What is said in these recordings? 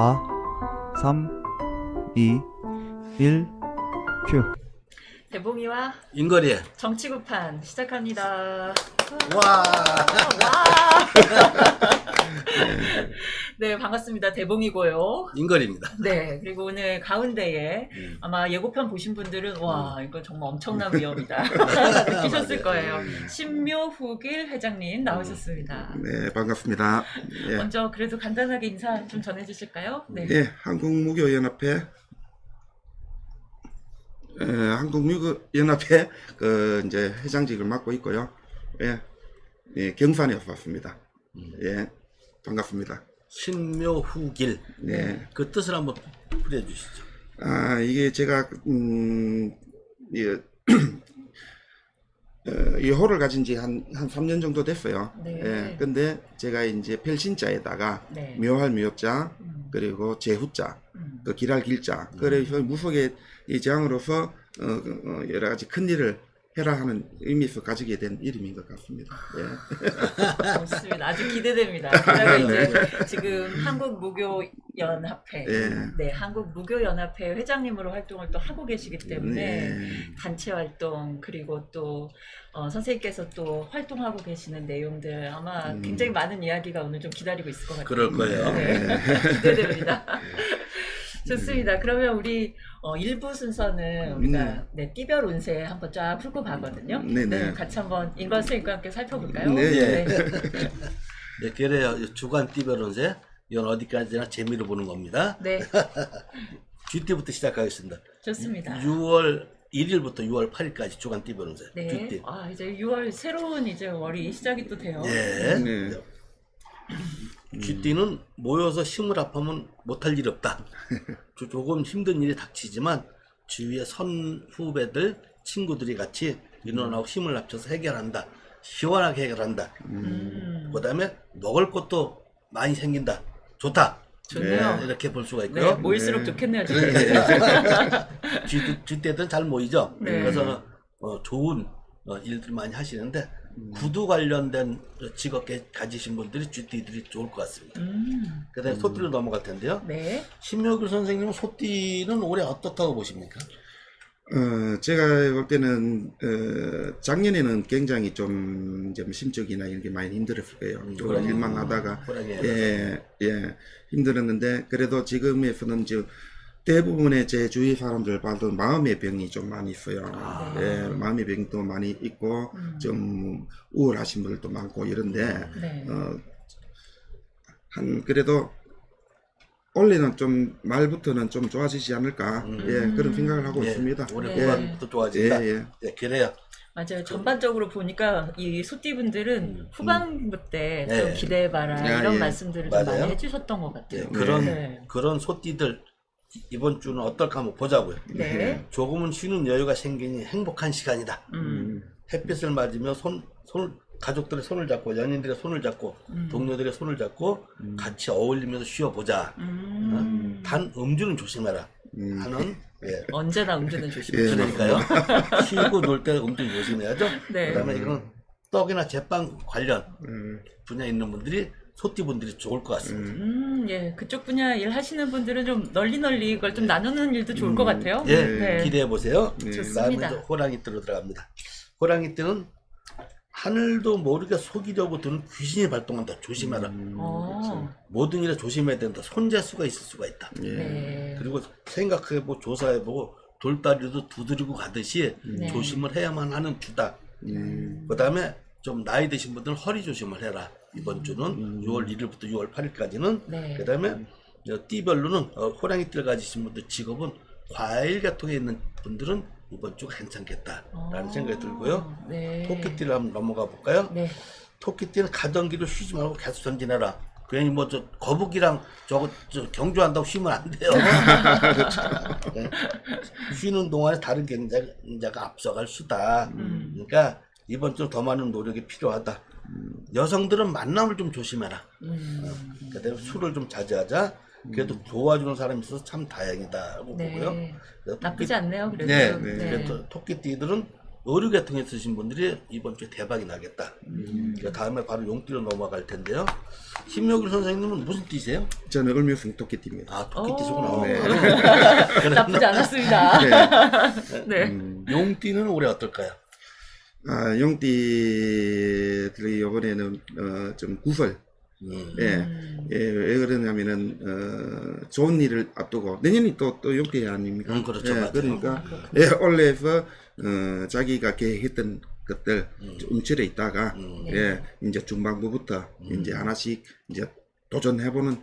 4, 3, 2, 1, 큐. 대봉이와 인거리에. 정치구판 시작합니다. 와. 네, 반갑습니다. 대봉이고요. 인거리입니다. 네, 그리고 오늘 가운데에 아마 예고편 보신 분들은 와, 이거 정말 엄청난 위험이다 느끼셨을 거예요. 신묘후길 회장님 나오셨습니다. 네, 반갑습니다. 예, 먼저 그래도 간단하게 인사 좀 전해주실까요? 네. 예, 한국무교연합회 한국무교연합회 이제 회장직을 맡고 있고요. 예, 예, 경산에서 왔습니다. 예, 반갑습니다. 신묘후길. 네, 그 뜻을 한번 풀어주시죠. 이게 제가 이, 이 호를 가진 지 한 3년 정도 됐어요. 네. 예, 근데 제가 이제 별신자에다가 네. 묘할 묘자, 그리고 제후자, 그 길할 길자, 그래서 무속의 이 장으로서 여러 가지 큰 일을 해라 하는 의미에서 가지게 된 이름인 것 같습니다. 예. 좋습니다. 아주 기대됩니다. 게다가 이제 지금 한국무교연합회, 예. 네, 한국무교연합회 회장님으로 활동을 또 하고 계시기 때문에 네. 단체 활동 그리고 또 선생님께서 또 활동하고 계시는 내용들 아마 굉장히 많은 이야기가 오늘 좀 기다리고 있을 것 같아요. 그럴 거예요. 네. 기대됩니다. 좋습니다. 그러면 우리 1부 순서는 우리가 네, 띠별 운세 한번 쫙 풀고 가거든요. 네네. 같이 한번 인권 선생님과 함께 살펴볼까요? 네. 네, 그래요. 주간 띠별운세. 이건 어디까지나 재미로 보는 겁니다. 네, 쥐띠부터 시작하겠습니다. 좋습니다. 6월 1일부터 6월 8일까지 주간 띠별운세. 네. 쥐띠. 이제 6월 새로운 이제 월이 시작이 또 돼요. 예. 네. 쥐띠는 모여서 힘을 합하면 못할 일이 없다. 조금 힘든 일이 닥치지만 주위의 선 후배들, 친구들이 같이 인원하고 힘을 합쳐서 해결한다. 시원하게 해결한다. 그 다음에 먹을 것도 많이 생긴다. 좋다. 좋네요. 네, 이렇게 볼 수가 네, 있고요. 모일수록 네. 좋겠네요. 쥐띠들은 잘 모이죠. 네. 그래서 좋은 일들 많이 하시는데 구두 관련된 직업 가지신 분들이 쥐띠들이 좋을 것 같습니다. 그다음에 소띠로 넘어갈 텐데요. 네. 신묘길 선생님은 소띠는 올해 어떻다고 보십니까? 제가 볼 때는 작년에는 굉장히 좀 심적이나 이런 게 많이 힘들었을 거예요. 좀 호랑이. 일만 하다가 호랑이. 예, 힘들었는데 그래도 지금에서는 대부분의 제 주위 사람들 봐도 마음의 병이 좀 많이 있어요. 예, 마음의 병도 많이 있고 좀 우울하신 분들도 많고 이런데 네. 그래도 올해는 좀 말부터는 좀 좋아지지 않을까 예, 그런 생각을 하고 있습니다. 올해 네. 후반부터 좋아진다. 예. 예, 그래요. 맞아요. 전반적으로 보니까 이 소띠분들은 후반부 때 좀 네. 기대해봐라 이런 예. 말씀들을 좀 맞아요. 많이 해주셨던 것 같아요. 그런 네. 소띠들 이번 주는 어떨까 한번 보자고요. 네. 조금은 쉬는 여유가 생기니 행복한 시간이다. 햇빛을 맞으며 가족들의 손을 잡고 연인들의 손을 잡고 동료들의 손을 잡고 같이 어울리면서 쉬어보자. 단 음주는 조심해라 하는 예. 언제나 음주는 조심해요. 그러니까요. 쉬고 놀 때 음주 조심해야죠. 네. 그다음에 이런 떡이나 제빵 관련 분야 있는 분들이 소띠분들이 좋을 것 같습니다. 예, 그쪽 분야 일 하시는 분들은 좀 널리 이걸 좀 나누는 일도 좋을 것 같아요. 예, 네. 기대해 보세요. 좋습니다. 다음에 이제 호랑이띠로 들어갑니다. 호랑이띠는 하늘도 모르게 속이려고 드는 귀신이 발동한다. 조심하라. 모든 일에 조심해야 된다. 손재수가 있을 수가 있다. 네. 그리고 생각해보고 조사해보고 돌다리도 두드리고 가듯이 네. 조심을 해야만 하는 주다. 그 다음에 좀 나이 드신 분들은 허리 조심을 해라. 이번 주는 6월 1일부터 6월 8일까지는. 네. 그 다음에 띠별로는 호랑이띠를 가지신 분들 직업은 과일 계통에 있는 분들은 이번 주 괜찮겠다라는 생각이 들고요. 네. 토끼띠를 한번 넘어가 볼까요? 네. 토끼띠는 가던 길을 쉬지 말고 계속 전진해라. 괜히 거북이랑 저 경주한다고 쉬면 안 돼요. 네. 쉬는 동안에 다른 경자가 앞서갈 수다. 그러니까 이번 주 더 많은 노력이 필요하다. 여성들은 만남을 좀 조심해라. 그다음에 술을 좀 자제하자. 그래도 도와주는 사람이 있어서 참 다행이다고 네. 보고요. 나쁘지 않네요. 그래도. 네. 네. 그래도 토끼띠들은 의료계통에 쓰신 분들이 이번 주에 대박이 나겠다. 그 다음에 바로 용띠로 넘어갈 텐데요. 신묘길 선생님은 무슨 띠세요? 저는 을묘생 토끼띠입니다. 아, 토끼띠시구나. 네. 나쁘지 않았습니다. 네. 네. 용띠는 올해 어떨까요? 아, 용띠들이 이번에는 좀 구설. 예, 예, 왜 그러냐면은 좋은 일을 앞두고 내년이 또 용띠 아닙니까? 그렇죠. 예, 맞아요. 그러니까 예, 원래서 자기가 계획했던 것들 움츠려 있다가 예, 이제 중반부부터 이제 하나씩 이제 도전해보는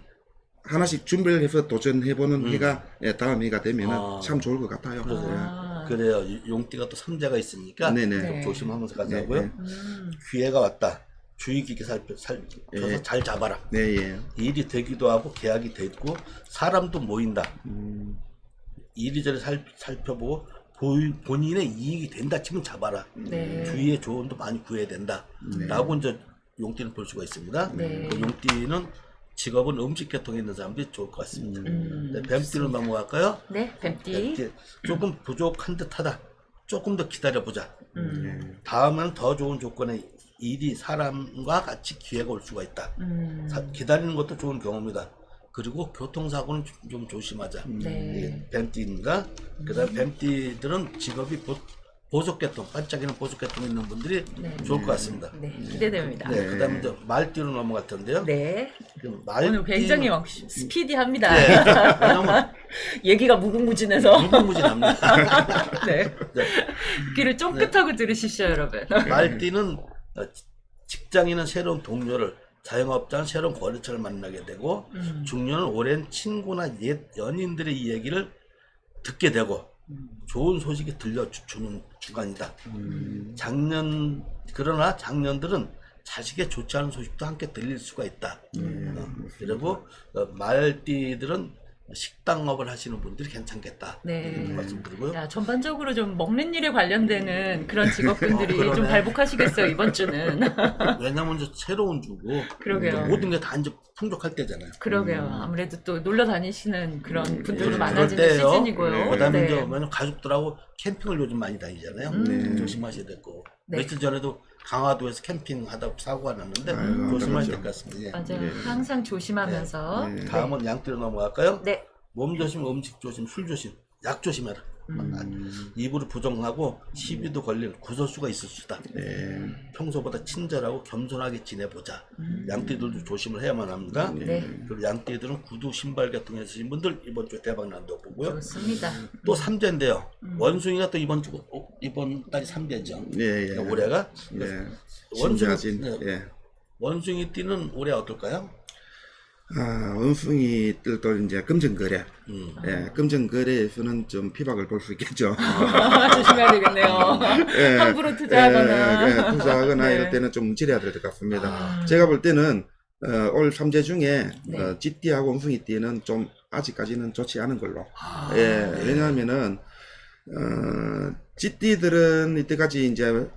하나씩 준비를 해서 도전해보는 해가 예, 다음 해가 되면은 아. 참 좋을 것 같아요. 아. 그래요. 용띠가 또 삼재가 있으니까 네네. 좀 네. 조심하면서 가자고요. 네, 기회가 왔다. 주의 깊게 살펴서 예. 잘 잡아라. 네, 예. 일이 되기도 하고 계약이 되고 사람도 모인다. 이리저리 살펴보고 본인의 이익이 된다 치면 잡아라. 네. 주위의 조언도 많이 구해야 된다. 라고 이제 용띠는 볼 수가 있습니다. 네. 그 용띠는 직업은 음식 계통에 있는 사람들이 좋을 것 같습니다. 네, 뱀띠로 넘어갈까요? 네, 뱀띠. 뱀띠 조금 부족한 듯하다. 조금 더 기다려보자. 다음에는 더 좋은 조건의 일이 사람과 같이 기회가 올 수가 있다. 기다리는 것도 좋은 경험이다. 그리고 교통사고는 좀 조심하자. 네. 뱀띠입니다. 그 다음 뱀띠들은 직업이 보석계통, 반짝이는 보석계통에 있는 분들이 네. 좋을 것 같습니다. 네, 기대됩니다. 네, 그 다음에 이제 말띠로 넘어갈 텐데요. 네. 그 오늘 굉장히 막 스피디합니다. 네, 왜냐면 얘기가 무궁무진해서. 무궁무진합니다. 네. 네. 귀를 쫑긋하고 들으십시오, 여러분. 말띠는 직장인은 새로운 동료를, 자영업자는 새로운 거래처를 만나게 되고, 중년은 오랜 친구나 옛 연인들의 이야기를 듣게 되고, 좋은 소식이 들려주는 주간이다. 그러나 작년들은 자식의 좋지 않은 소식도 함께 들릴 수가 있다. 그리고 말띠들은 식당업을 하시는 분들이 괜찮겠다. 네. 말씀드리고요. 야, 전반적으로 좀 먹는 일에 관련되는 그런 직업군들이 그러네. 좀 발복하시겠어요, 이번 주는. 왜냐면 이제 새로운 주고 그러게요. 모든 게 다 이제 풍족할 때잖아요. 그러게요. 아무래도 또 놀러 다니시는 그런 분들도 그럴 많아지는 때예요. 시즌이고요. 그다음에 네. 이제 왜냐면 가족들하고 캠핑을 요즘 많이 다니잖아요. 조심하셔야 될 거고. 네. 며칠 전에도 강화도에서 캠핑하다 사고가 났는데 아이고, 조심하셔야 될 그렇죠. 것 같습니다. 예. 맞아요. 항상 조심하면서. 네. 다음은 양띠로 넘어갈까요? 네. 몸 조심, 음식 조심, 술 조심, 약 조심해라. 입으로 부정하고 시비도 걸릴 구설수가 있을 수다. 평소보다 친절하고 겸손하게 지내보자. 양띠들도 조심을 해야만 합니다. 네. 그리고 양띠들은 구두, 신발 계통에 쓰신 분들 이번 주에 대박 난다고 보고요. 좋습니다. 또 3대인데요. 원숭이가 또 이번 달이 3대죠. 예, 예. 올해가 예. 원숭이, 신자진. 네. 예. 원숭이 띠는 올해 어떨까요? 아, 원숭이들도 이제 금전거래. 예, 금전거래에서는 좀 피박을 볼 수 있겠죠. 조심해야 되겠네요. 예, 함부로 투자하거나. 예, 투자하거나 네. 이럴 때는 좀 움츠려야 될 것 같습니다. 제가 볼 때는 올 3재 중에 네. 쥐띠하고 원숭이띠는 좀 아직까지는 좋지 않은 걸로. 예, 왜냐하면은 쥐띠들은 이때까지 이제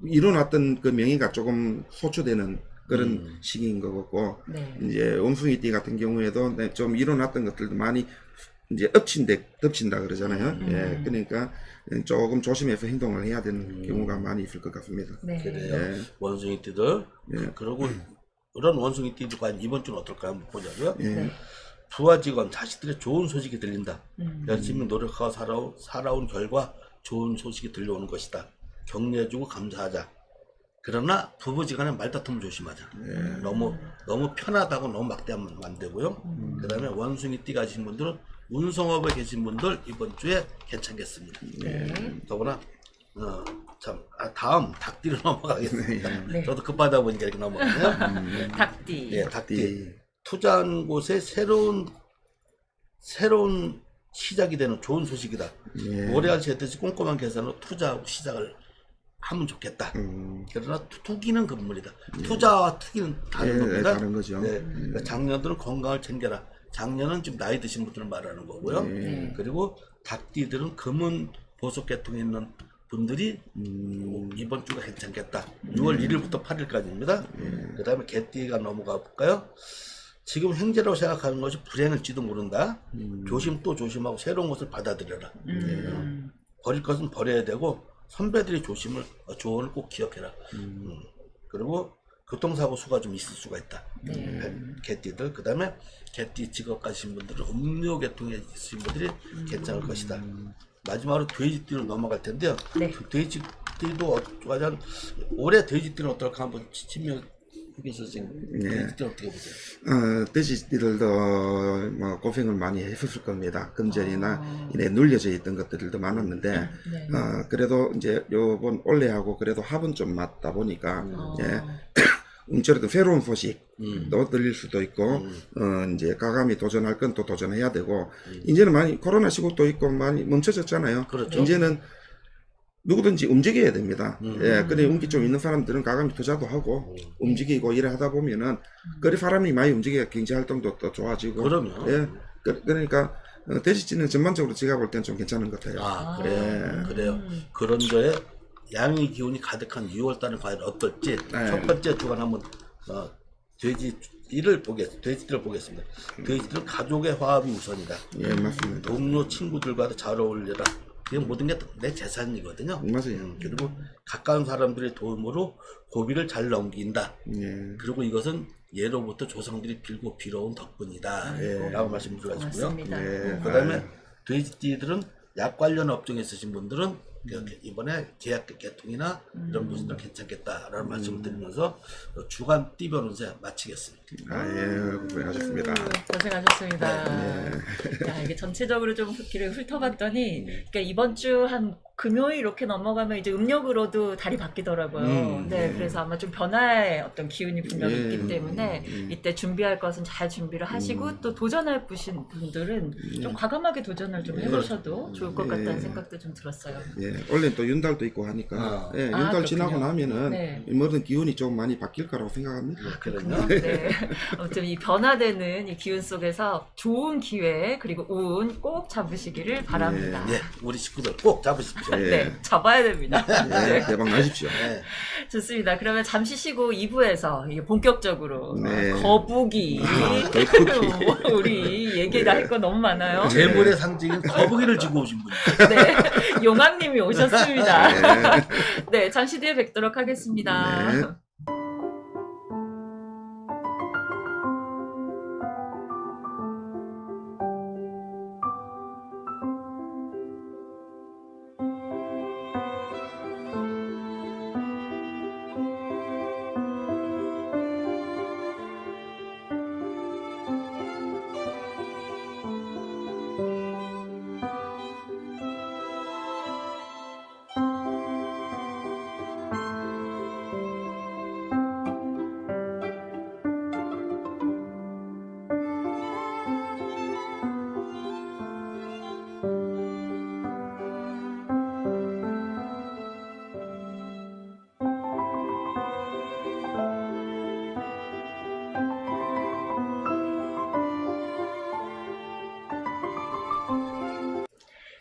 이뤄놨던 그 명예가 조금 소추되는 그런 시기인 것 같고, 네. 이제 원숭이띠 같은 경우에도 좀 일어났던 것들도 많이 이제 덮친다 그러잖아요. 예, 그러니까 조금 조심해서 행동을 해야 되는 경우가 많이 있을 것 같습니다. 네. 그래요. 예. 원숭이 띠들. 그리고 이런 원숭이 띠들 과연 이번 주는 어떨까 한번 보자고요. 네. 부하 직원, 자식들의 좋은 소식이 들린다. 열심히 노력하고 살아온 결과 좋은 소식이 들려오는 것이다. 격려해주고 감사하자. 그러나 부부지간에 말다툼을 조심하자. 너무 편하다고 너무 막대하면 안 되고요. 그다음에 원숭이 띠 가신 분들은 운송업에 계신 분들 이번 주에 괜찮겠습니다. 더구나 다음 닭띠로 넘어가겠습니다. 네. 저도 급하다 보니까 이렇게 넘어가네요. 닭띠. 네, 닭띠. 투자한 곳에 새로운 시작이 되는 좋은 소식이다. 오래 하셨듯이 꼼꼼한 계산으로 투자하고 시작을 하면 좋겠다. 그러나 투기는 금물이다. 투자와 투기는 다른 겁니다. 다른 거죠. 네. 그러니까 작년들은 건강을 챙겨라. 작년은 좀 나이 드신 분들을 말하는 거고요. 그리고 닭띠들은 금은 보석 계통에 있는 분들이 이번 주가 괜찮겠다. 6월 1일부터 8일까지입니다. 그 다음에 개띠가 넘어가 볼까요? 지금 행제라고 생각하는 것이 불행일지도 모른다. 조심 또 조심하고 새로운 것을 받아들여라. 버릴 것은 버려야 되고 선배들의 조언을 꼭 기억해라. 그리고 교통사고 수가 좀 있을 수가 있다. 개띠들. 그 다음에 개띠 직업 가신 분들은 음료 계통에 있으신 분들이 괜찮을 것이다. 마지막으로 돼지띠로 넘어갈 텐데요. 네. 그 돼지띠도 과연 올해 돼지띠는 어떨까 한번 친명 후기 선생님. 네. 돼지띠는 어떻게 보세요? 돼지들도 뭐 고생을 많이 했었을 겁니다. 금전이나 이래 눌려져 있던 것들도 많았는데, 네. 그래도 이제 요번 올해하고 그래도 합은 좀 맞다 보니까, 예. 저래도 새로운 소식도 들릴 수도 있고, 이제 과감히 도전할 건 또 도전해야 되고, 이제는 많이 코로나 시국도 있고 많이 멈춰졌잖아요. 그렇죠. 이제는 누구든지 움직여야 됩니다. 예, 그래 운기 좀 있는 사람들은 과감히 투자도 하고 움직이고 일을 하다 보면은 그래 사람이 많이 움직여야 경제 활동도 또 좋아지고. 그럼요. 예, 그러니까 돼지찌는 전반적으로 제가 볼 땐 좀 괜찮은 것 같아요. 아, 그래. 그래요. 그런 거에 양의 기운이 가득한 6월달은 과연 어떨지 첫 번째 주간 한번 돼지띠를 보겠습니다. 돼지들은 가족의 화합이 우선이다. 예, 맞습니다. 동료 친구들과도 잘 어울려라. 그게 모든 게 내 재산이거든요. 맞아요. 그리고 가까운 사람들의 도움으로 고비를 잘 넘긴다. 예. 그리고 이것은 예로부터 조상들이 빌고 빌어온 덕분이다. 라고 말씀드리고요. 고맙습니다. 예. 그 다음에 돼지띠들은 약 관련 업종에 있으신 분들은 이번에 계약 개통이나 이런 부분들 괜찮겠다라는 말씀을 드리면서 주간 띠 변운세 마치겠습니다. 예, 고생하셨습니다. 고생하셨습니다. 야, 이게 전체적으로 좀 길을 훑어봤더니, 그러니까 이번 주 한 금요일 이렇게 넘어가면 이제 음력으로도 달이 바뀌더라고요. 네, 그래서 아마 좀 변화의 어떤 기운이 분명히 예. 있기 때문에 이때 준비할 것은 잘 준비를 하시고 또 도전할 분들은 좀 과감하게 도전을 좀 해보셔도 좋을 것 같다는 생각도 좀 들었어요. 예, 원래 또 윤달도 있고 하니까 예, 윤달 그렇군요. 지나고 나면은 네. 모든 기운이 좀 많이 바뀔 거라고 생각합니다. 그러면 네. 아무튼 이 변화되는 이 기운 속에서 좋은 기회 그리고 운 꼭 잡으시기를 바랍니다. 예, 우리 식구들 꼭 잡으십시오. 예. 네, 잡아야 됩니다. 예, 대박 나십시오. 네. 좋습니다. 그러면 잠시 쉬고 2부에서 이게 본격적으로 네. 거북이 거북이. 우리 얘기를 할 거 너무 많아요. 재물의 상징인 거북이를 지고 오신 분이에요. 네, 용왕님이 오셨습니다. 네, 잠시 뒤에 뵙도록 하겠습니다. 네.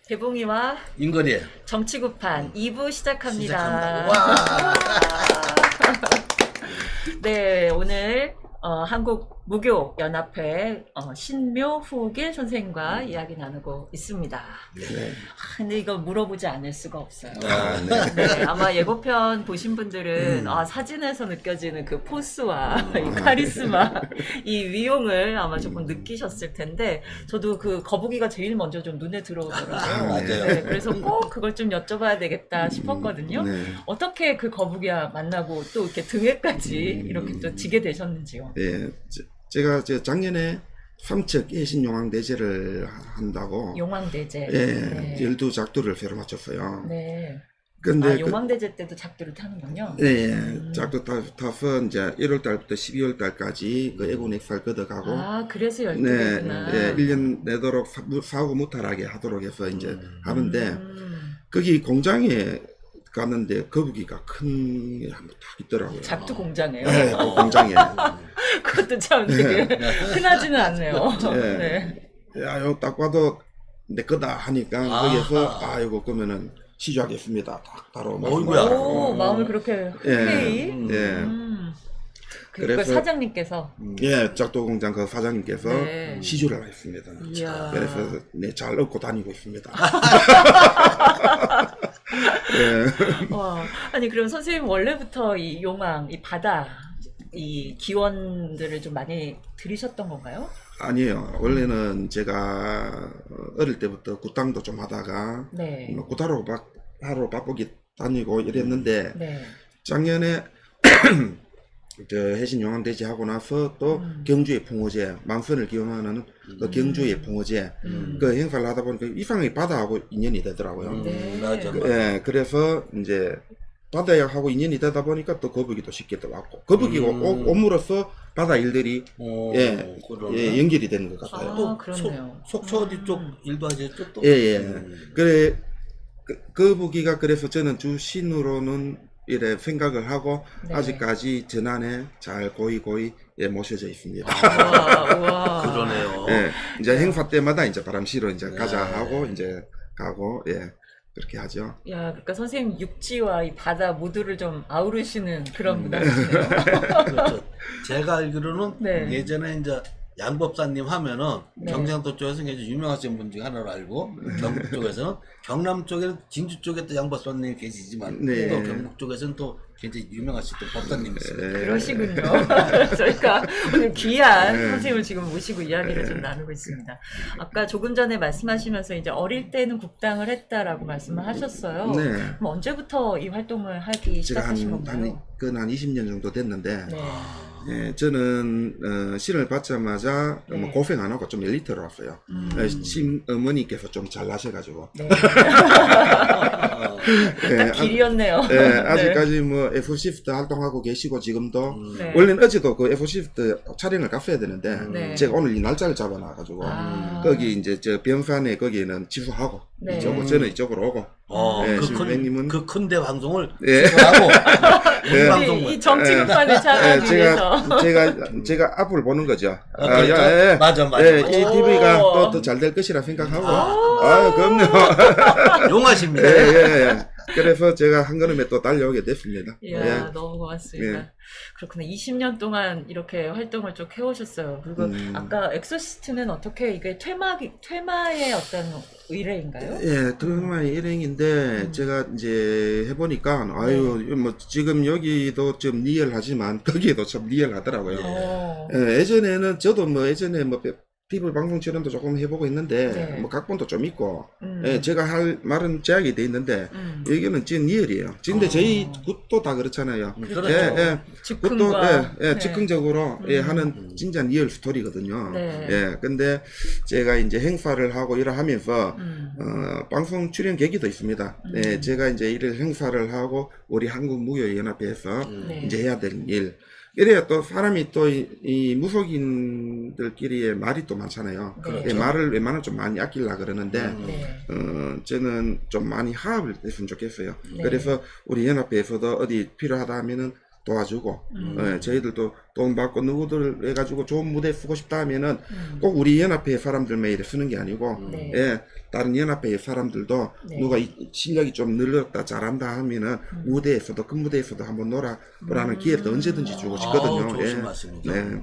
대봉이와 인거리에 정치구판 2부 시작합니다. 시작합니다. 와. 네, 오늘 한국무교연합회 신묘후길 선생님과 이야기 나누고 있습니다. 네. 근데 이거 물어보지 않을 수가 없어요. 아, 네. 네, 아마 예고편 보신 분들은 사진에서 느껴지는 그 포스와 이 카리스마, 이 위용을 아마 조금 느끼셨을 텐데 저도 그 거북이가 제일 먼저 좀 눈에 들어오더라고요. 맞아요. 네, 그래서 꼭 그걸 좀 여쭤봐야 되겠다 싶었거든요. 네. 어떻게 그 거북이와 만나고 또 이렇게 등에까지 이렇게 또 지게 되셨는지요? 네. 제가 작년에 삼척 예신용왕대제를 한다고 용왕대제. 예, 네. 12작두를 새로 마쳤어요. 네. 근데 용왕대제 때도 작두를 타는군요. 예, 작두 타서 이제 1월 달부터 12월 달까지 그 애군 액살 걷어가고 그래서 네, 12개구나. 예, 1년 내도록 사고 무탈하게 하도록 해서 이제 하는데 거기 공장에 갔는데 거북이가 큰 게 한 번 딱 있더라고요. 작두 공장에요. 네, 그 공장에. 그것도 참 되게 흔하지는 않네요. 네. 네. 야, 이거 딱 봐도 내 거다 하니까 거기에서 이거 그러면은 시주하겠습니다. 딱 바로 어이구야. 오, 마음을 그렇게 예, 흔쾌히. 예. 그 사장님께서 예, 짝도공장 그 사장님께서 네. 시주를 했습니다. 이야. 그래서 네, 잘 얻고 다니고 있습니다. 와, 아니 그럼 선생님 원래부터 이 용왕, 이 바다, 이 기원들을 좀 많이 들으셨던 건가요? 아니에요. 원래는 제가 어릴 때부터 굿당도 좀 하다가 네. 뭐 굿하러 하러 바쁘게 다니고 이랬는데 네. 작년에 저 해신 용왕대지 하고 나서 또 경주의 풍어제 만선을 기원하는 그 경주의 풍어제 그 행사를 하다 보니까 이상하게 바다하고 인연이 되더라고요. 네. 맞아. 예, 그래서 이제 바다하고 인연이 되다 보니까 또 거북이도 쉽게 들어왔고 거북이가 옴으로써 바다 일들이 예, 그러네. 예, 연결이 되는 것 같아요. 아, 그렇네요. 속초 어디 쪽 일도 하셨죠 또? 예, 예. 그래 거북이가 그래서 저는 주신으로는 이래 생각을 하고 네. 아직까지 전안에 잘 고이 예, 모셔져 있습니다. 와. 그러네요. 예, 이제 행사 때마다 이제 바람 실어 이제 가자 하고 이제 가고 예. 그렇게 하죠. 야, 그러니까 선생님 육지와 이 바다 모두를 좀 아우르시는 그런 문화시네요. 그렇죠. 제가 알기로는 네. 예전에 이제 양법사님 하면은 네. 경상도 쪽에서 굉장히 유명하신 분 중에 하나로 알고 경북 쪽에서는 경남 쪽에는 진주 쪽에 또 양법사님이 계시지만 네. 또 경북 쪽에서는 또 굉장히 유명하셨던 법사님이시거든요. 그러시군요. 저희가 오늘 귀한 네. 선생님을 지금 모시고 이야기를 좀 나누고 있습니다. 아까 조금 전에 말씀하시면서 이제 어릴 때는 국당을 했다라고 말씀을 하셨어요. 네. 그럼 언제부터 이 활동을 하기 제가 시작하신 건가요? 한 20년 정도 됐는데 네. 예, 저는 신을 받자마자 네. 뭐 고생 안 하고 좀 엘리트로 왔어요. 어머니께서 좀 잘나셔가지고 네. 예, 딱 길이었네요. 예, 아직까지 뭐 F-Shift 활동하고 계시고 지금도 네. 원래는 어제도 그 F-Shift 촬영을 갔어야 되는데 네. 제가 오늘 이 날짜를 잡아놔가지고 아. 거기 이제 저 변산에 거기는 취소하고 네. 저는 이쪽으로 오고 예, 신부님은 그 큰대 방송을 예. 하고 우리 예. 방송을 이 정치급판에 예, 참여하기 위해서. 제가 앞을 보는 거죠. 그렇죠? 예, 예. 맞아. 예, 이 오. TV가 또 더 잘 될 것이라 생각하고 그럼요. 용하십니다. 예, 예, 예. 그래서 제가 한 걸음에 또 달려오게 됐습니다. 이야, 예. 너무 고맙습니다. 예. 그렇구나. 20년 동안 이렇게 활동을 쭉 해오셨어요. 그리고 아까 엑소시스트는 어떻게 이게 퇴마의 어떤 의뢰인가요? 예, 드라마의 일행인데 제가 이제 해보니까 아유 뭐 지금 여기도 좀 리얼하지만 거기에도 좀 리얼하더라고요. 어. 예, 예전에는 저도 뭐 예전에 뭐 TV 방송 출연도 조금 해보고 있는데 네. 뭐 각본도 좀 있고 예, 제가 할 말은 제약이 돼 있는데 음. 여기는 지금 리얼이에요. 근데 저희 굿도 다 그렇잖아요. 그렇죠. 예, 예. 굿도 즉흥과 예, 네. 즉흥적으로 예, 하는 진짜 리얼 스토리거든요. 네. 예, 근데 제가 이제 행사를 하고 일을 하면서 방송 출연 계기도 있습니다. 예, 제가 이제 이를 행사를 하고 우리 한국무교연합회에서 네. 이제 해야 될 일. 이래야 또 사람이 또 이 무속인들끼리의 말이 또 많잖아요. 그렇죠. 예, 말을 웬만하면 좀 많이 아끼려고 그러는데 네. 저는 좀 많이 화합을 했으면 좋겠어요. 네. 그래서 우리 연합회에서도 어디 필요하다 하면은 도와주고 예, 저희들도 돈 받고 누구들 해가지고 좋은 무대 쓰고 싶다 하면은 꼭 우리 연합회 사람들만 이래 쓰는 게 아니고 네. 예, 다른 연합회 사람들도 네. 누가 실력이 좀 늘었다 잘한다 하면은 무대에서도 큰 무대에서도 한번 놀아보라는 기회도 언제든지 주고 싶거든요. 좋으신 예. 말씀이죠. 네.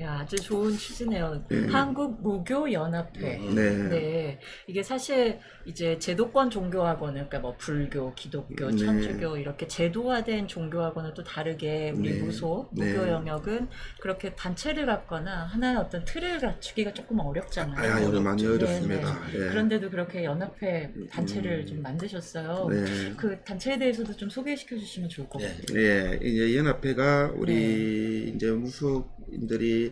야, 아주 좋은 취지네요. 네. 한국무교연합회. 네. 네, 이게 사실 이제 제도권 종교학원을, 그러니까 뭐 불교, 기독교, 네. 천주교 이렇게 제도화된 종교학원은 또 다르게 우리 네. 무속, 네. 무교 영역은 그렇게 단체를 갖거나 하나의 어떤 틀을 갖추기가 조금 어렵잖아요. 아, 이거 많이 네, 어렵습니다. 네. 예. 그런데도 그렇게 연합회 단체를 좀 만드셨어요. 네. 그 단체에 대해서도 좀 소개시켜 주시면 좋을 것 네. 같아요. 예, 이제 연합회가 우리 이제 무속인들이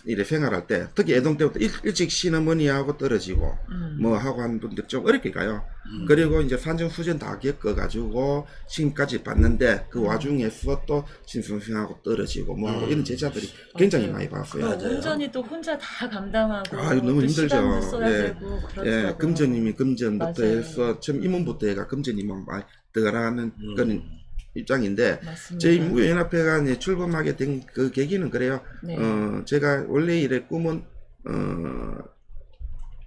이래 생활할 때 특히 애동 때부터 일찍 시어머니하고 떨어지고 뭐 하고 한 분들 좀 어렵게 가요. 그리고 이제 산전수전 다 겪어가지고 신까지 받는데 그 와중에서 또 신선생하고 떨어지고 뭐 하고 이런 제자들이 굉장히 맞아요. 많이 봤어요. 그걸 온전히 또 혼자 다 감당하고 아, 이거 너무 또 힘들죠. 시간도 써야 예. 되고 그렇더라고요. 예, 금전님이 금전부터 맞아요. 해서 처음 임원부터 해가 금전님만 많이 들어가는 그런 입장인데 맞습니다. 저희 무교연합회가 이제 출범하게 된 그 계기는 그래요. 네. 제가 원래 일의 꿈은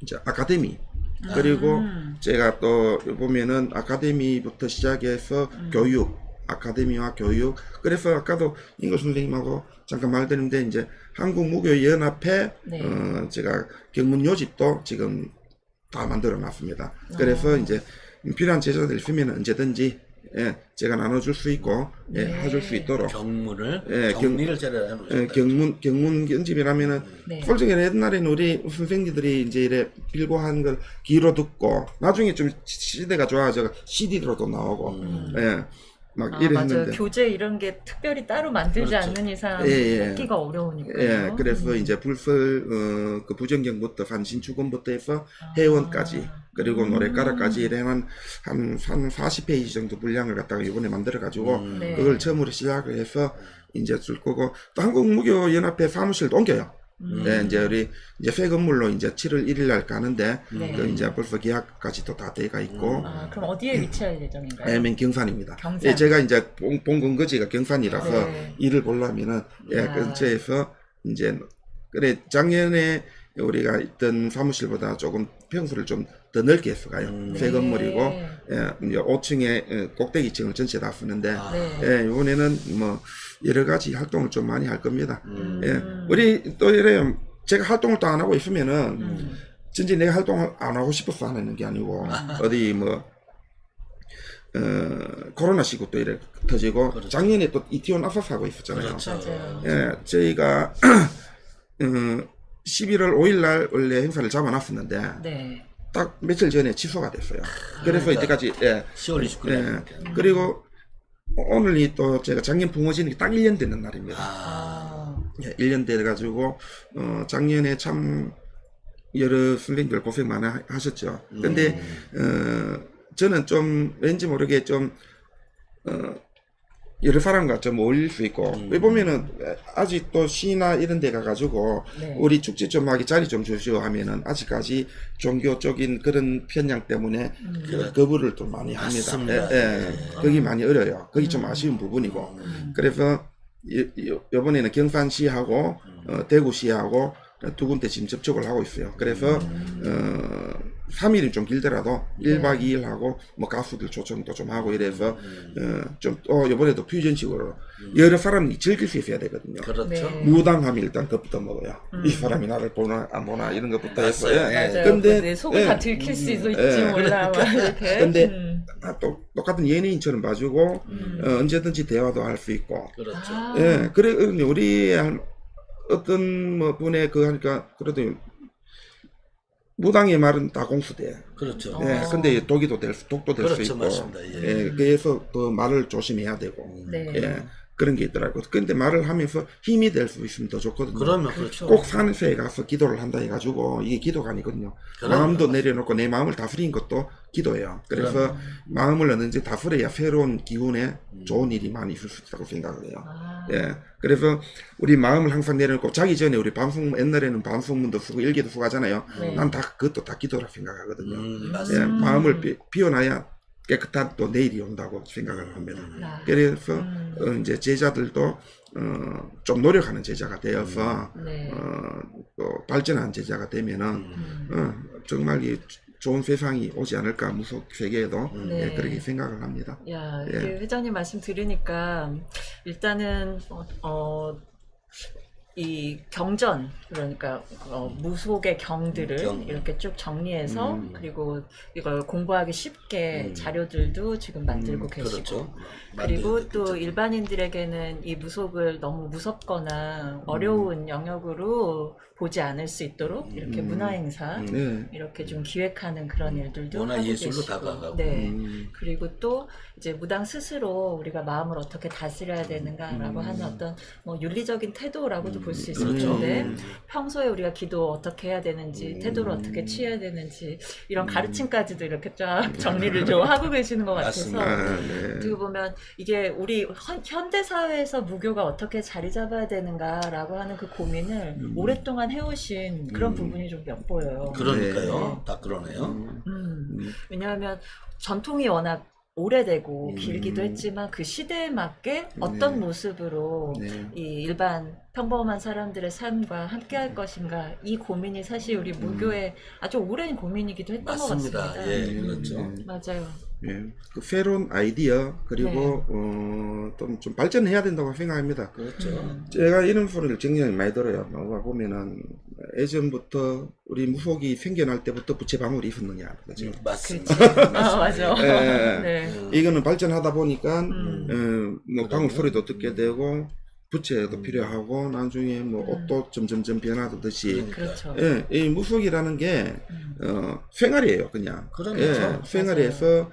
이제 아카데미 그리고 제가 또 보면은 아카데미부터 시작해서 교육 아카데미와 교육. 그래서 아까도 인거 선생님하고 잠깐 말드렸는데 이제 한국무교연합회 네. 제가 경문 요집도 지금 다 만들어 놨습니다. 그래서 이제 필요한 제자들 있으면 언제든지 예, 제가 나눠줄 수 있고 예, 네. 해줄 수 있도록 경문을 예, 정리를 잘해 예, 놓으셨다. 경문 연집이라면은 네. 솔직히 옛날에는 우리 선생님들이 이제 이래 빌고 한 걸 귀로 듣고 나중에 좀 시대가 좋아져 CD로도 나오고 예, 막 아, 이래 맞아요. 했는데 교재 이런 게 특별히 따로 만들지 그렇죠. 않는 이상 예, 예. 찾기가 어려우니까요. 예, 그래서 이제 불설 그 부정경부터 산신축원부터 해서 회원까지 그리고 노래가락까지 이래 한 40페이지 정도 분량을 갖다가 이번에 만들어 가지고 네. 그걸 처음으로 시작을 해서 이제 줄 거고 또 한국무교연합회 사무실도 옮겨요. 예, 이제 우리 이제 새 건물로 이제 7월 1일 날 가는데 네. 그 이제 벌써 계약까지도 다 돼가 있고 아, 그럼 어디에 위치할 예정인가요? 아니면 경산입니다. 경산. 예, 제가 이제 본 근거지가 경산이라서 네. 일을 보려면은 예, 야. 근처에서 이제 그래 작년에 우리가 있던 사무실보다 조금 평수를 좀 더 넓게 해서 가요. 새 건물이고 예, 이제 5층에 꼭대기층을 전체 다 쓰는데 네. 예, 이번에는 뭐 여러 가지 활동을 좀 많이 할 겁니다. 음. 예, 우리 또 이래요. 제가 활동을 또 안 하고 있으면은 진짜 내가 활동을 안 하고 싶어서 하는 게 아니고 어디 뭐 코로나 시국 또 이래 터지고 그렇죠. 작년에 또 이태원 아파트 하고 있었잖아요. 그렇죠. 맞아요. 예, 저희가 11월 5일 날 원래 행사를 잡아놨었는데 네. 딱 며칠 전에 취소가 됐어요. 그래서 그러니까. 이때까지 예, 10월 29일. 예, 그리고 오늘이 또 제가 작년 붕어지는 딱 1년 되는 날입니다. 아, 예, 1년 돼가지고 작년에 참 여러 선생님들 고생 많이 하셨죠. 근데 저는 좀 왠지 모르게 좀 여러 사람과 좀 어울릴 수 있고 왜 보면은 아직도 시나 이런 데 가가지고 네. 우리 축제 좀 하기 자리 좀 주시오 하면은 아직까지 종교적인 그런 편향 때문에 거부를 좀 많이 합니다. 맞습니다. 예, 예. 거기 많이 어려요. 거기 좀 아쉬운 부분이고 그래서 이번에는 경산시하고 대구시하고 두 군데 지금 접촉을 하고 있어요. 그래서 3일이 좀 길더라도 1박 2일 하고 뭐 가수들 초청도 좀 하고 이래서 좀 이번에도 퓨전식으로 여러 사람이 즐길 수 있어야 되거든요. 그렇죠. 네. 무당하면 일단 그부터 먹어요. 이 사람이 나를 보나 안 보나 이런 것부터 해서 예. 맞아요. 근데 내 속을 예. 다 들킬 수도 있지 예. 몰라. 막 이렇게. 근데 또 똑같은 연예인처럼 봐주고 언제든지 대화도 할 수 있고 그렇죠. 아, 예, 그래, 우리 어떤 뭐 분의 그 하니까 그래도 무당의 말은 다 공수돼. 그렇죠. 예, 근데 독도 될 수 그렇죠, 있고. 맞습니다. 예. 예, 그래서 더 말을 조심해야 되고. 네. 예, 그런 게 있더라고요. 근데 말을 하면서 힘이 될 수 있으면 더 좋거든요. 그러면 그렇죠. 꼭 산세에 가서 기도를 한다 해가지고 이게 기도가 아니거든요. 그럼요. 마음도 내려놓고 내 마음을 다스리는 것도 기도예요. 그래서 마음을 얻는지 다스려야 새로운 기운에 좋은 일이 많이 있을 수 있다고 생각을 해요. 아, 예. 그래서 우리 마음을 항상 내려놓고 자기 전에 우리 옛날에는 방송문도 쓰고 일기도 쓰고 하잖아요. 네. 난 다 그것도 다 기도라 생각하거든요. 예, 맞습니다. 마음을 비워놔야 깨끗한 또 내일이 온다고 생각을 합니다. 아. 그래서 이제 제자들도 좀 노력하는 제자가 되어서 네. 또 발전한 제자가 되면은 정말 이 좋은 세상이 오지 않을까 무속 세계에도 네. 예, 그렇게 생각을 합니다. 야, 예. 이게 회장님 말씀 들으니까 일단은 이 경전 그러니까 무속의 경들을 경. 이렇게 쭉 정리해서 그리고 이걸 공부하기 쉽게 자료들도 지금 만들고 계시고 그렇죠. 그리고 만들고 또 있죠. 일반인들에게는 이 무속을 너무 무섭거나 어려운 영역으로 보지 않을 수 있도록 이렇게 문화행사 네. 이렇게 좀 기획하는 그런 일들도 문화 하고 예술로 계시고. 다가가고. 네. 그리고 또 이제 무당 스스로 우리가 마음을 어떻게 다스려야 되는가라고 하는 어떤 뭐 윤리적인 태도라고도 볼 수 있을 그렇죠. 텐데 평소에 우리가 기도 어떻게 해야 되는지 태도를 어떻게 취해야 되는지 이런 가르침까지도 이렇게 쫙 정리를 좀 하고 계시는 것 같아서 맞습니다. 네. 어떻게 보면 이게 우리 현대 사회에서 무교가 어떻게 자리 잡아야 되는가라고 하는 그 고민을 오랫동안 해오신 그런 부분이 좀 엿보여요. 그러니까요. 다 그러네요. 왜냐하면 전통이 워낙 오래되고 길기도 했지만 그 시대에 맞게 어떤 모습으로 네. 이 일반 평범한 사람들의 삶과 함께할 것인가 이 고민이 사실 우리 무교의 아주 오랜 고민이기도 했던 것 맞습니다. 같습니다. 예, 그렇죠. 맞아요. 예, 그 새로운 아이디어 그리고 좀 발전해야 된다고 생각합니다. 그렇죠. 제가 이런 소리를 굉장히 많이 들어요. 뭐가 보면은 예전부터 우리 무속이 생겨날 때부터 부채 방울이 있었느냐, 그죠? 맞습니다. 그렇지. 아, 맞아. 예, 네. 이거는 발전하다 보니까 뭐 방울 그러네. 소리도 듣게 되고 부채도 필요하고 나중에 뭐 옷도 점점점 변하듯이 그렇죠. 예, 이 무속이라는 게 생활이에요, 그냥. 그러네요. 예, 생활에서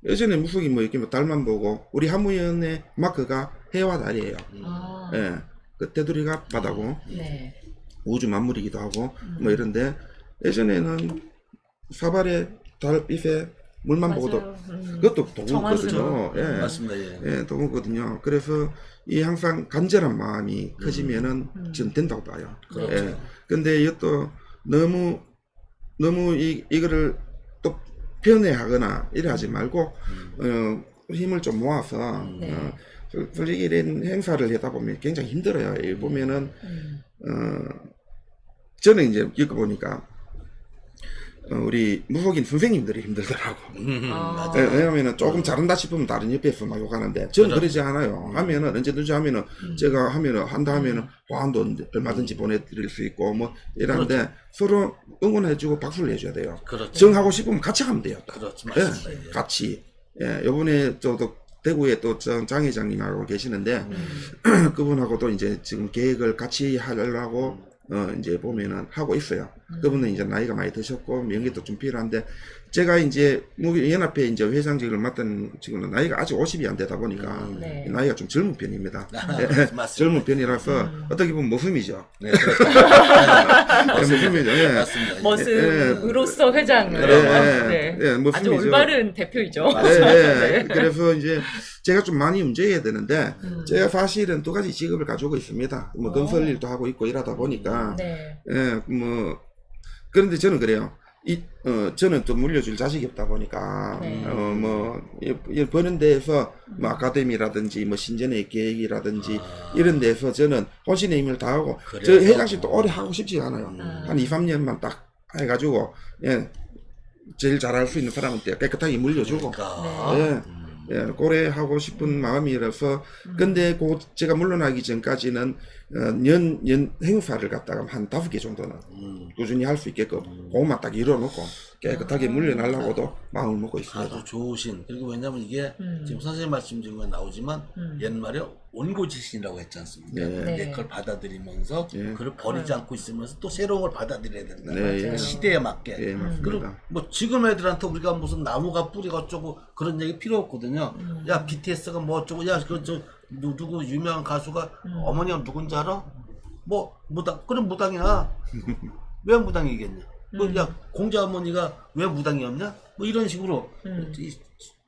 예전에 무속이 뭐 이렇게 뭐 달만 보고 우리 하무연의 마크가 해와 달이에요. 아, 예, 그 테두리가 바다고 네. 우주 만물이기도 하고 뭐 이런데 예전에는 사발에 달빛에 물만 보고도 맞아요. 그것도 도구거든요. 정화수로. 예, 맞습니다. 예. 예, 도구거든요. 그래서 이 항상 간절한 마음이 커지면은 전 된다고 봐요. 그렇죠. 예. 근데 이것도 너무 이거를 또 편애하거나 이래 하지 말고 힘을 좀 모아서 네. 솔직히 이런 행사를 하다 보면 굉장히 힘들어요. 이 보면은 저는 이제 겪어보니까 우리 무속인 선생님들이 힘들더라고. 아. 예, 왜냐면은 조금 잘한다 싶으면 다른 옆에서 막 욕하는데 저는 그렇죠. 그러지 않아요. 하면은 언제든지 하면은 제가 하면은 한다 하면은 보안도 얼마든지 보내드릴 수 있고 뭐 이러는데 서로 응원해주고 박수를 해줘야 돼요. 그렇죠. 정하고 싶으면 같이 하면 돼요. 그렇죠. 예, 맞습니다. 예. 같이. 예, 요번에 저도 대구에 또 장 회장님하고 계시는데 그분하고도 이제 지금 계획을 같이 하려고 이제 보면은 하고 있어요. 그분은 이제 나이가 많이 드셨고 명예도 좀 필요한데 제가 이제 연합회 이제 회장직을 맡은 지금은 나이가 아직 50이 안 되다 보니까 네. 나이가 좀 젊은 편입니다. 맞습니다. 젊은 편이라서 어떻게 보면 모습이죠. 네, 그렇죠. 모습이죠. 예. 맞습니다. 머슴으로서 회장을 네. 아주 모습이죠. 올바른 대표이죠. 예, 예. 네. 그래서 이제 제가 좀 많이 움직여야 되는데 제가 사실은 두 가지 직업을 가지고 있습니다. 뭐 건설 일도 하고 있고 이러다 보니까 네. 예, 뭐 그런데 저는 그래요. 저는 또 물려줄 자식이 없다 보니까 네. 이 버는 데에서 뭐 아카데미라든지 뭐 신전의 계획이라든지 이런 데서 저는 혼신의 힘을 다하고 저 그래서. 회장실도 오래 하고 싶지 않아요. 한 2, 3년만 딱 해가지고 예, 제일 잘할 수 있는 사람한테 깨끗하게 물려주고 그러니까. 예, 예, 고래 하고 싶은 마음이라서 근데 제가 물러나기 전까지는 연 행사를 갖다가 한 5개 정도는 꾸준히 할 수 있게끔 그것만 딱 이뤄놓고 깨끗하게 물려나려고도 마음을 먹고 있습니다. 아주 좋으신. 그리고 왜냐면 이게 지금 선생님 말씀 중에 나오지만 옛말에 온고지신이라고 했지 않습니까? 네. 네. 내 걸 받아들이면서 예. 그걸 버리지 않고 있으면서 또 새로운 걸 받아들여야 된다. 네, 예. 시대에 맞게. 예, 맞습니다. 그리고 뭐 지금 애들한테 우리가 무슨 나무가 뿌리가 어쩌고 그런 얘기 필요 없거든요. 야 BTS가 뭐 어쩌고 야 그저 누구 유명한 가수가 어머니가 누군지 알아? 뭐 무당 그럼 무당이야. 왜 무당이겠냐? 뭐 야 공자 어머니가 왜 무당이었냐? 뭐 이런 식으로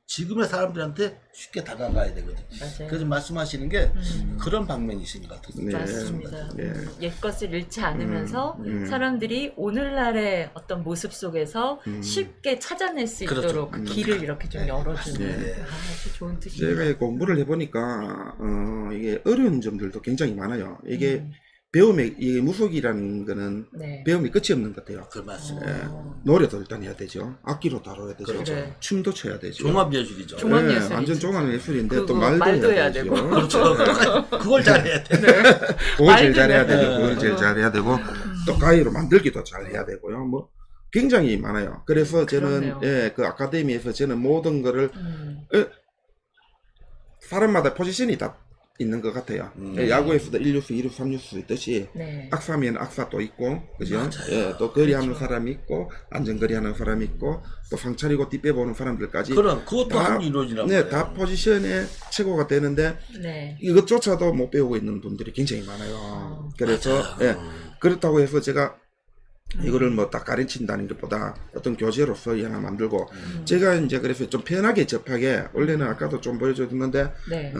지금의 사람들한테 쉽게 다가가야 되거든. 맞아요. 그래서 말씀하시는 게 그런 방면이신 것 같아요. 네. 맞습니다. 예. 옛것을 잃지 않으면서 사람들이 오늘날의 어떤 모습 속에서 쉽게 찾아낼 수 그렇죠. 있도록 그 길을 이렇게 좀 열어주는 네. 아주 좋은 뜻입니다. 제가 공부를 해보니까 이게 어려운 점들도 굉장히 많아요. 이게 배움의 이게 무속이라는 거는 네. 배움이 끝이 없는 것 같아요. 그 맞습니다. 예, 노래도 일단 해야 되죠. 악기로 다뤄야 되죠. 그렇죠. 네. 춤도 춰야 되죠. 종합 예술이죠. 종합 예, 예술이죠. 완전 종합 예술인데 또 그리고 말도, 말도 해야 해야 되죠. 되고. 그렇죠. 그걸 잘해야 돼. 그걸 제일 말도 잘해야 해야 되고, 되고. 그걸 제일 잘해야 되고, 또 가위로 만들기도 잘해야 되고요. 뭐 굉장히 많아요. 그래서 저는 그렇네요. 예, 그 아카데미에서 저는 모든 거를 사람마다 포지션이 다 있는 것 같아요. 예, 야구에서도 1루수, 2루수, 3루수 있듯이 네. 악사면 악사도 있고, 그죠? 맞아요. 예, 또 거리하는 사람이 있고, 안전거리하는 사람이 있고, 또 상차리고 뒷배보는 사람들까지. 그럼 그것도 다, 한 이론이라고. 네, 다 포지션의 최고가 되는데, 네. 이것조차도 못 배우고 있는 분들이 굉장히 많아요. 그래서, 예, 그렇다고 해서 제가 이거를 뭐 딱 가르친다는 것보다 어떤 교재로서 이 하나 만들고, 제가 이제 그래서 좀 편하게 접하게, 원래는 아까도 좀 보여줬는데, 네.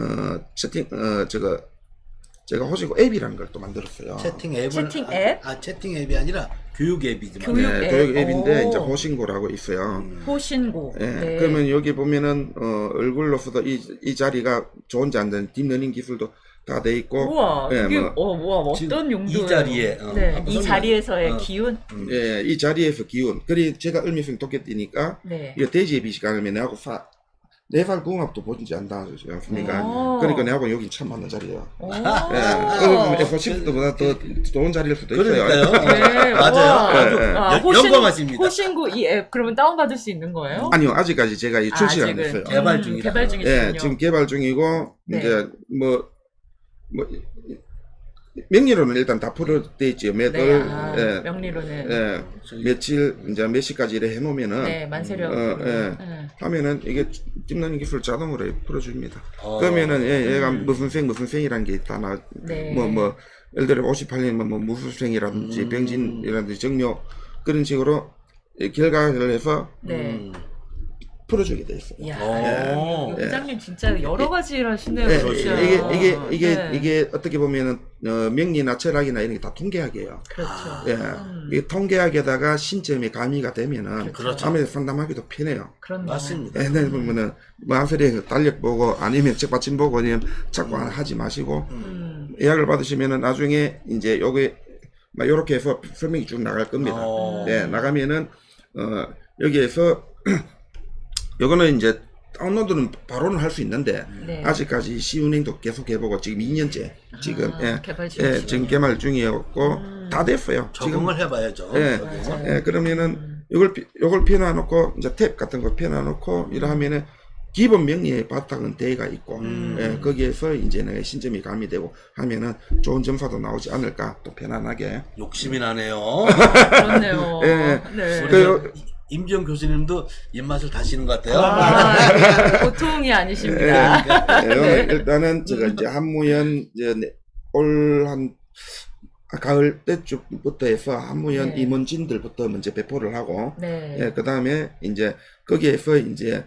제가 호시고 앱이라는 걸 또 만들었어요. 채팅 앱은 채팅 앱? 채팅 앱이 아니라 교육 앱이지만. 교육 네, 앱. 교육 앱인데, 오. 이제 호신고라고 있어요. 호신고. 예, 네. 그러면 여기 보면은 얼굴로서도 이 자리가 좋은지 안 좋은지 딥러닝 기술도 다 돼 있고 우와, 예, 이게 뭐, 우와, 지금 어떤 용도? 이 자리에, 네, 한번 이 설명. 자리에서의 기운. 예, 이 자리에서 기운. 그리 제가 을미성 토끼띠니까 네. 이거 돼지의 빛이 가면 내하고 네살 궁합도 보지 않습니까? 오. 그러니까 내하고 여기 참 맞는 자리예요. 오. 예, 호신보다 더 좋은 자리일 수도 있어요. 그러니까요. 네, 맞아요. 우와. 아주 아, 영광하십니다. 호신구 이 앱 그러면 다운받을 수 있는 거예요? 아니요, 아직까지 제가 이 출시가 안 아직은. 됐어요. 개발 중이다. 개발 중이시군요. 예, 지금 개발 중이고 네. 이제 뭐 명리로는 일단 다 풀어져 있지요. 네, 매달 아, 예, 명리로는. 예, 며칠 이제 몇 시까지 이래 해놓으면은 네, 만세력. 예. 네. 하면은 이게 찝는 기술 자동으로 풀어줍니다. 어. 그러면은 얘가 무슨 생이라는 게 있다 나 네. 뭐 예를 들어 58년 뭐 무술생이라든지 병진이라든지 정묘 그런 식으로 결과를 해서 네. 풀어주게 돼 있어요. 이야, 오. 회장님 진짜 여러 가지 일 하시네요. 예, 진짜. 이게 어떻게 보면은 명리나 철학이나 이런 게 다 통계학이에요. 그렇죠. 예, 이게 통계학에다가 신점이 가미가 되면은 그렇죠. 아무래도 상담하기도 편해요. 그런 맞습니다. 옛날에 보면은 뭐 한소리 달력 보고 아니면 책받침 보고 아니면 자꾸 하지 마시고 예약을 받으시면은 나중에 이제 요게 막 요렇게 해서 설명이 쭉 나갈 겁니다. 어. 예, 나가면은 여기에서 요거는 이제 다운로드는 바로는 할 수 있는데 네. 아직까지 시운행도 계속 해보고 지금 2년째 지금 개발 예, 중이시군요. 지금 개발 중이었고 다 됐어요. 적응을 해봐야죠. 예, 맞아요. 예, 그러면은 요걸 펴놔놓고 이제 탭 같은 거 펴놔놓고 이러하면은 기본 명리의 바탕은 대가 있고 예, 거기에서 이제 내 신점이 가미되고 하면은 좋은 점수도 나오지 않을까 또 편안하게 욕심이 나네요. 그렇네요. 예. 네. 그 임지영 교수님도 입맛을 다시는 것 같아요. 아, 보통이 아니십니다. 예, 일단은 제가 이제 한무연 이제 올 한 가을 때쯤부터 해서 한무연 네. 임원진들부터 먼저 배포를 하고 네. 예, 그 다음에 이제 거기에서 이제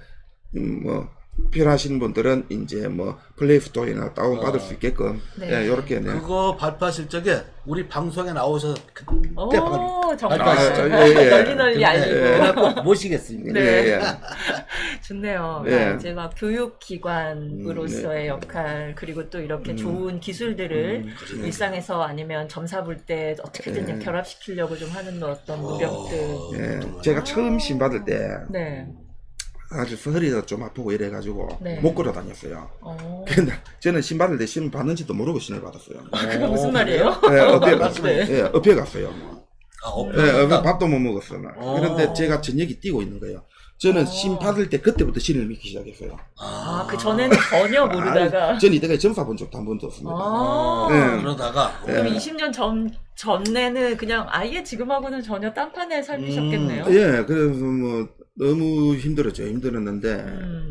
뭐 필요하신 분들은 이제 뭐 플레이스토어나 다운 받을 수 있게끔 네. 예, 요렇게 네. 그거 발표하실 적에 우리 방송에 나오셔서 오, 그때 정말 발표하시죠. 널리 알리고. 꼭 모시겠습니다. 네. 예, 예. 좋네요. 네. 이제 막 교육기관으로서의 역할 그리고 또 이렇게 좋은 기술들을 일상에서 아니면 점사 볼 때 어떻게든 결합시키려고 좀 하는 어떤 노력들. 예, 제가 처음 신 받을 때 네. 아주 허리가 좀 아프고 이래가지고 네. 못 걸어 다녔어요. 근데 저는 신 받을 때 신 받는지도 모르고 신을 받았어요. 그게 무슨 말이에요? 예, 업혀 네. 예, 업혀 갔어요. 예, 밥도 못 먹었어요. 그런데 제가 저녁이 뛰고 있는 거예요. 저는 신 받을 때 그때부터 신을 믿기 시작했어요. 아, 그 전에는 전혀 모르다가. 전 이때까지 점사 본 적도 한 번도 없습니다. 아. 네. 그러다가 그럼 20년 전에는 그냥 아예 지금하고는 전혀 딴판의 삶이셨겠네요. 예, 그래서 뭐 너무 힘들었죠. 힘들었는데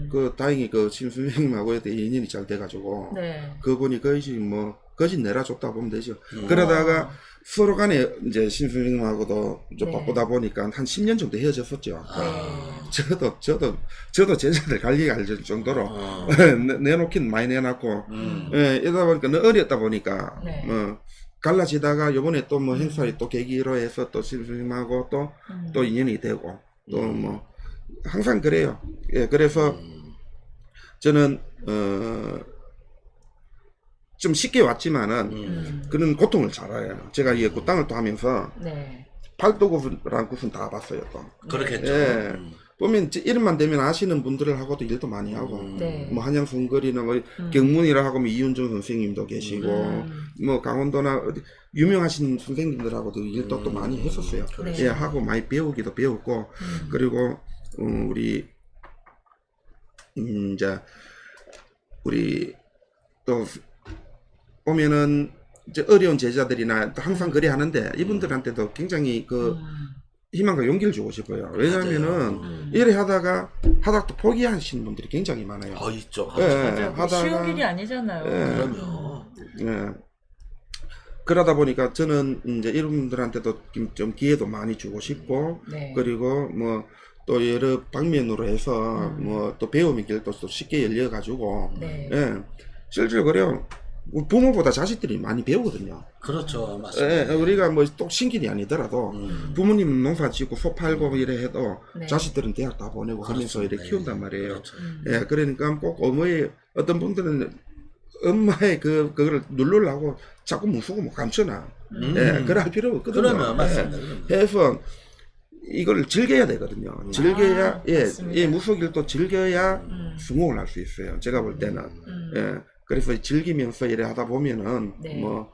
그 다행히 그 신수님하고 인연이 잘 돼가지고 네. 그분이 거의 뭐 거짓 내라줬다 보면 되죠. 그러다가 서로 간에 이제 신수님하고도 좀 네. 바쁘다 보니까 한 10년 정도 헤어졌었죠. 네. 저도 제자들 갈리가 알 정도로 내놓긴 많이 내놨고 예, 이러다 보니까 너무 어렸다 보니까 네. 갈라지다가 요번에 또 뭐 행사에 또 계기로 해서 또 신수님하고 또 인연이 되고 또 뭐 항상 그래요. 예, 그래서 저는 좀 쉽게 왔지만은 그런 고통을 잘 알아요. 제가 이 땅을 또 하면서 네. 팔도구랑 구순 다 봤어요 또. 그렇겠죠. 예. 보면 이름만 되면 아시는 분들을 하고도 일도 많이 하고 네. 뭐 한양순거리나 뭐 경문이라 하고 뭐 이윤정 선생님도 계시고 뭐 강원도나 어디 유명하신 선생님들하고도 일도 또 많이 했었어요. 네. 예, 하고 많이 배우기도 배웠고 그리고 우리 이제 우리 또 보면은 이제 어려운 제자들이나 항상 그래 하는데 이분들한테도 굉장히 그 희망과 용기를 주고 싶어요. 왜냐하면은 이래 하다가 또 포기하시는 분들이 굉장히 많아요. 있죠. 예, 맞아요. 하다가 쉬운 길이 아니잖아요. 그럼요. 예. 그러다 보니까 저는 이제 이런 분들한테도 좀 기회도 많이 주고 싶고 네. 그리고 뭐 또 여러 방면으로 해서 뭐 또 배움의 길도 또 쉽게 열려가지고 네. 예. 실제로 그래요. 부모보다 자식들이 많이 배우거든요. 그렇죠. 맞습니다. 예, 우리가 뭐 또 신길이 아니더라도 부모님 농사 짓고 소 팔고 이래 해도 네. 자식들은 대학 다 보내고 하면서 그렇죠. 이렇게 키운단 말이에요. 그렇죠. 예, 그러니까 꼭 어머니 어떤 분들은 엄마의 그거를 누르려고 자꾸 무서워 못 감춰놔. 예, 그래 할 필요 없거든요. 그러면 맞습니다. 예, 해서 이걸 즐겨야 되거든요. 즐겨야, 예, 맞습니다. 이 무속일 또 즐겨야 성공을 할 수 있어요. 제가 볼 때는. 예, 그래서 즐기면서 이래 하다 보면은 네. 뭐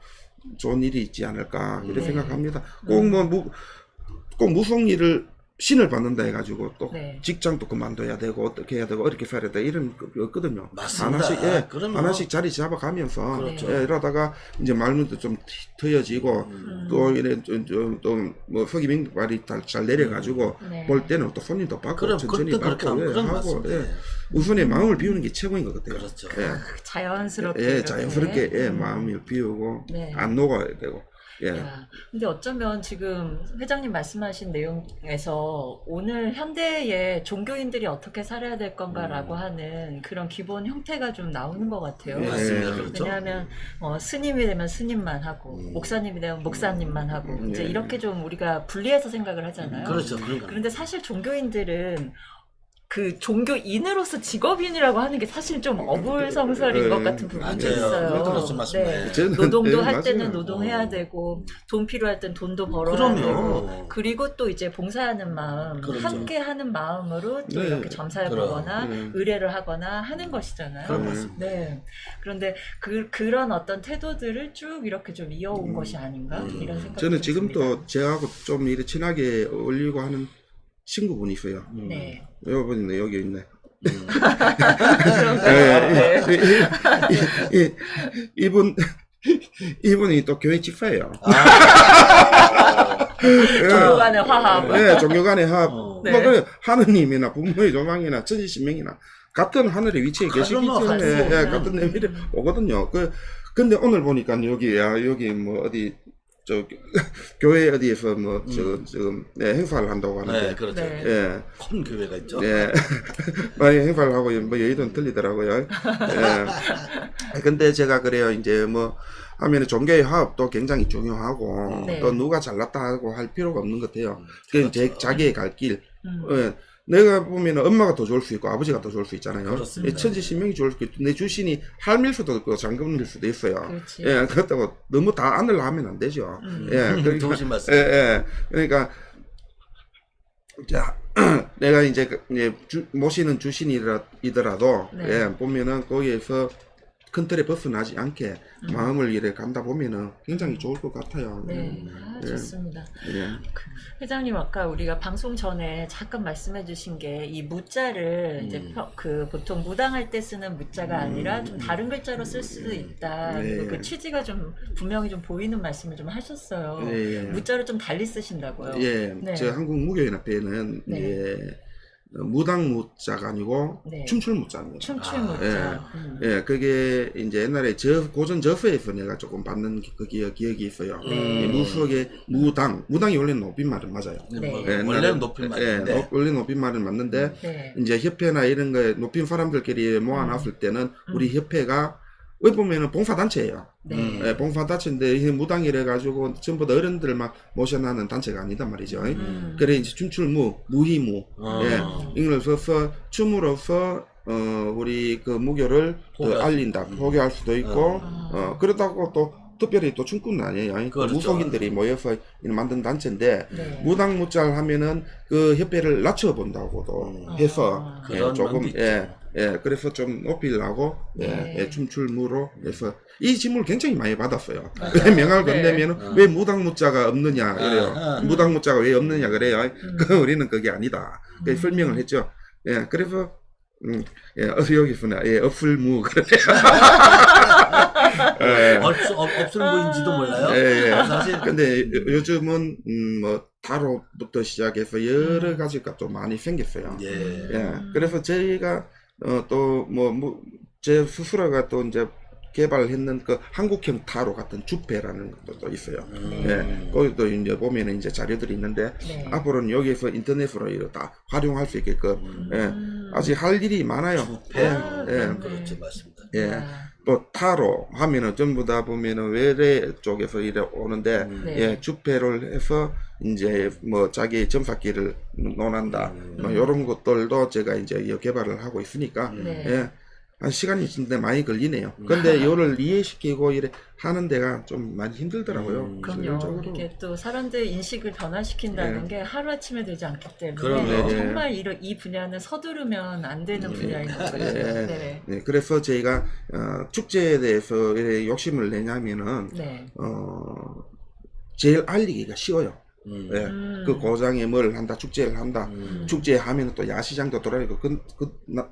좋은 일이 있지 않을까 이렇게 네. 생각합니다. 꼭 무속 일을 신을 받는다 해가지고 또 네. 직장도 그만둬야 되고 어떻게 해야 되고 어떻게 살아야 돼 이런 거 없거든요. 맞습니다. 하나씩 예, 그럼요. 하나씩 자리 잡아가면서 그렇죠. 예, 이러다가 이제 말문도 좀 트여지고 또 이래 또뭐 서기민 말이 잘 내려가지고 네. 볼 때는 또 손님도 받고 그럼 천천히 그것도 그렇게 받고 하면 예, 그런 거 하고 맞습니다. 예. 우선의 마음을 비우는 게 최고인 것 같아요. 그렇죠. 예. 자연스럽게. 예, 이렇게. 자연스럽게 예, 마음을 비우고 네. 안 녹아야 되고 예. 야, 근데 어쩌면 지금 회장님 말씀하신 내용에서 오늘 현대의 종교인들이 어떻게 살아야 될 건가라고 하는 그런 기본 형태가 좀 나오는 것 같아요. 예. 맞습니다. 그렇죠. 왜냐하면 스님이 되면 스님만 하고 목사님이 되면 목사님만 하고 이제 예. 이렇게 좀 우리가 분리해서 생각을 하잖아요. 그렇죠. 그런 거. 그런데 사실 종교인들은 그 종교인으로서 직업인이라고 하는 게 사실 좀 어불성설인 것 같은 부분도 맞아요. 있어요. 그렇죠. 맞습니다. 저는- 노동도 네, 할 때는 맞아요. 노동해야 되고 돈 필요할 땐 돈도 벌어야 그럼요. 되고 그리고 또 이제 봉사하는 마음, 그렇죠. 함께 하는 마음으로 또 네. 이렇게 점사를 그럼. 보거나 네. 의뢰를 하거나 하는 것이잖아요. 그런 맞습니다. 네. 그런데 그런 어떤 태도들을 쭉 이렇게 좀 이어온 것이 아닌가 이런 생각이 저는 좀 지금도 듭니다. 제하고 좀 이렇게 친하게 어울리고 하는 친구분이 있어요. 네. 여러분이 여기 있네. 그런가요? 네. 이분이 또 교회 집사예요. 종교 간의 화합. 네, 종교 간의 화합. 네. 뭐 그래, 하느님이나 부모의 조망이나 천지신명이나 같은 하늘의 위치에 계시기 그럼요, 때문에 맞습니다. 예, 같은 내밀에 오거든요. 근데 오늘 보니까 여기 뭐 어디 교회 어디에서 뭐 지금 행사를 한다고 하는데 네, 그렇죠. 네. 예. 큰 교회가 있죠. 예. 많이 행사를 하고, 뭐, 여의도는 틀리더라고요. 예. 근데 제가 그래요, 이제 뭐, 하면은 종교의 화합도 굉장히 중요하고, 네. 또 누가 잘났다 하고 할 필요가 없는 것 같아요. 그렇죠. 자기의 갈 길. 예. 내가 보면은 엄마가 더 좋을 수 있고, 아버지가 더 좋을 수 있잖아요. 그렇습니다. 천지신명이 좋을 수도 있고, 내 주신이 할밀 수도 있고, 장금일 수도 있어요. 그렇지. 예, 그렇다고 너무 다 안으려 하면 안 되죠. 예, 그러니까. 좋으신 말씀. 예, 예. 그러니까, 자, 내가 이제 모시는 주신이더라도, 네. 예, 보면은 거기에서 큰 틀에 벗어나지 않게 마음을 이래 간다 보면은 굉장히 좋을 것 같아요. 네. 예. 좋습니다. 예. 회장님 아까 우리가 방송 전에 잠깐 말씀해 주신 게 이 무자를 이제 보통 무당할 때 쓰는 무자가 아니라 좀 다른 글자로 쓸 수도 있다. 네. 그 취지가 좀 분명히 좀 보이는 말씀을 좀 하셨어요. 예, 예. 무자를 좀 달리 쓰신다고요. 예, 네. 저 한국무교연합회는 네. 예, 무당 무자가 아니고 네. 춤출 무자입니다. 춤출 무자. 예, 그게 이제 옛날에 고전 저서에서 내가 조금 받는 그 기억이 있어요. 예, 무속의 무당이 원래는 높임말은 맞아요. 네. 원래는 높임 말인데. 원래 높임말은 맞는데 네. 이제 협회나 이런 거에 높임 사람들끼리 모아놨을 때는 우리 협회가 왜 보면은 봉사단체예요. 네. 예, 봉사단체인데 이 무당이래 가지고 전부 다 어른들만 모셔나는 단체가 아니단 말이죠. 그래 이제 춤출무, 무희무, 예, 이걸 써서 춤으로써 우리 그 무교를 더 알린다, 포교할 수도 있고, 그렇다고 또 특별히 또 춤꾼은 아니에요. 그 그렇죠. 무속인들이 모여서 만든 단체인데 네. 무당 무자를 하면은 그 협회를 낮춰본다고도 해서 그런 예, 조금 면도 있죠. 예, 그래서 좀 높이려고 네. 예, 춤출무로 해서 이 질문을 굉장히 많이 받았어요. 왜 명함을 네. 건네면 왜 무당 무자가 없느냐 이래요. 아하. 무당 무자가 왜 없느냐 그래요. 우리는 그게 아니다. 그래서 설명을 했죠. 예, 그래서 예, 여기서는 예, 없을무 그래요. 예. 없을 무인지도 몰라요. 예, 예. 사실 근데 요즘은 뭐 타로부터 시작해서 여러 가지가 좀 많이 생겼어요. 예. 예. 그래서 저희가 또 뭐 제 스스로가 또 이제 개발했는 그 한국형 타로 같은 주패라는 것도 또 있어요. 예. 거기도 이제 보면은 이제 자료들이 있는데 네. 앞으로는 여기에서 인터넷으로 이거 다 활용할 수 있게끔 예. 아직 할 일이 많아요. 배. 예. 그렇죠, 맞습니다. 예. 또 타로 하면은 전부 다 보면은 외래 쪽에서 이래 오는데 네. 예, 주패를 해서 이제 뭐 자기 점사기를 논한다. 뭐 이런 것들도 제가 이제 개발을 하고 있으니까 네. 예. 한 시간이 있는데 많이 걸리네요. 근데 요를 이해시키고 이래 하는 데가 좀 많이 힘들더라고요. 그럼요. 실질적으로. 이게 또 사람들 인식을 변화시킨다는 게 하루아침에 되지 않기 때문에 그럼요. 정말 이 분야는 서두르면 안 되는 분야인 것 같아요. 네. 네, 그래서 저희가 축제에 대해서 이렇게 욕심을 내냐면은 네. 제일 알리기가 쉬워요. 예, 그 고장에 뭘 한다, 축제를 한다. 축제 하면 또 야시장도 돌아다니고 그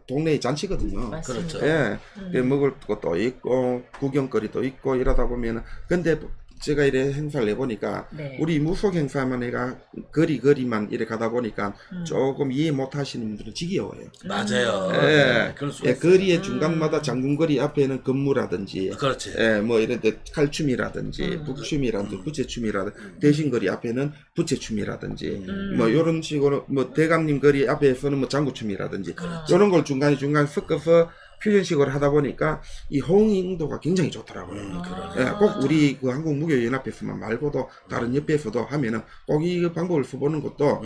동네의 잔치거든요. 맞습니다. 그렇죠. 예, 그 먹을 것도 있고 구경거리도 있고 이러다 보면은 근데 제가 이래 행사를 해보니까 네. 우리 무속 행사만 내가 거리만 이래 가다 보니까 조금 이해 못 하시는 분들은 지겨워요. 맞아요. 예, 그럴 수가 예, 있어요. 거리의 중간마다 장군거리 앞에는 건무라든지 그렇지. 예, 뭐 이런 데 칼춤이라든지 북춤이라든지 부채춤이라든지 대신거리 앞에는 부채춤이라든지 뭐 이런 식으로 뭐 대감님 거리 앞에서는 뭐 장구춤이라든지 이런 걸 중간에 섞어서 퓨전식으로 하다 보니까 이 호응도가 굉장히 좋더라고요. 예, 꼭 우리 그 한국무교연합에서만 말고도 다른 협회에서도 하면은 꼭 이 방법을 써보는 것도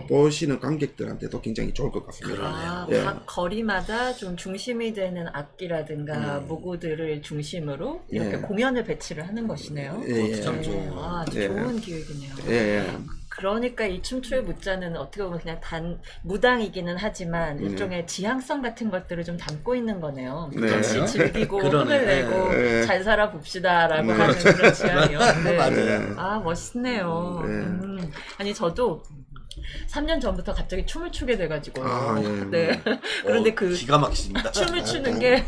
보시는 관객들한테도 굉장히 좋을 것 같습니다. 예. 각 거리마다 좀 중심이 되는 악기라든가 무구들을 중심으로 이렇게 예. 공연을 배치를 하는 것이네요. 예, 예. 참 좋은. 아주 예. 좋은 기획이네요. 예, 예. 그러니까 이 춤추의 무자는 어떻게 보면 그냥 무당이기는 하지만 일종의 지향성 같은 것들을 좀 담고 있는 거네요. 네. 같이 즐기고 그러네. 흥을 내고 네. 잘 살아 봅시다라고 네. 하는 그런 지향이요. 네. 맞아요. 아 멋있네요. 네. 아니 저도 3년 전부터 갑자기 춤을 추게 돼가지고 아, 예. 네. 그런데 그 기가 막히십니다. 춤을 추는 게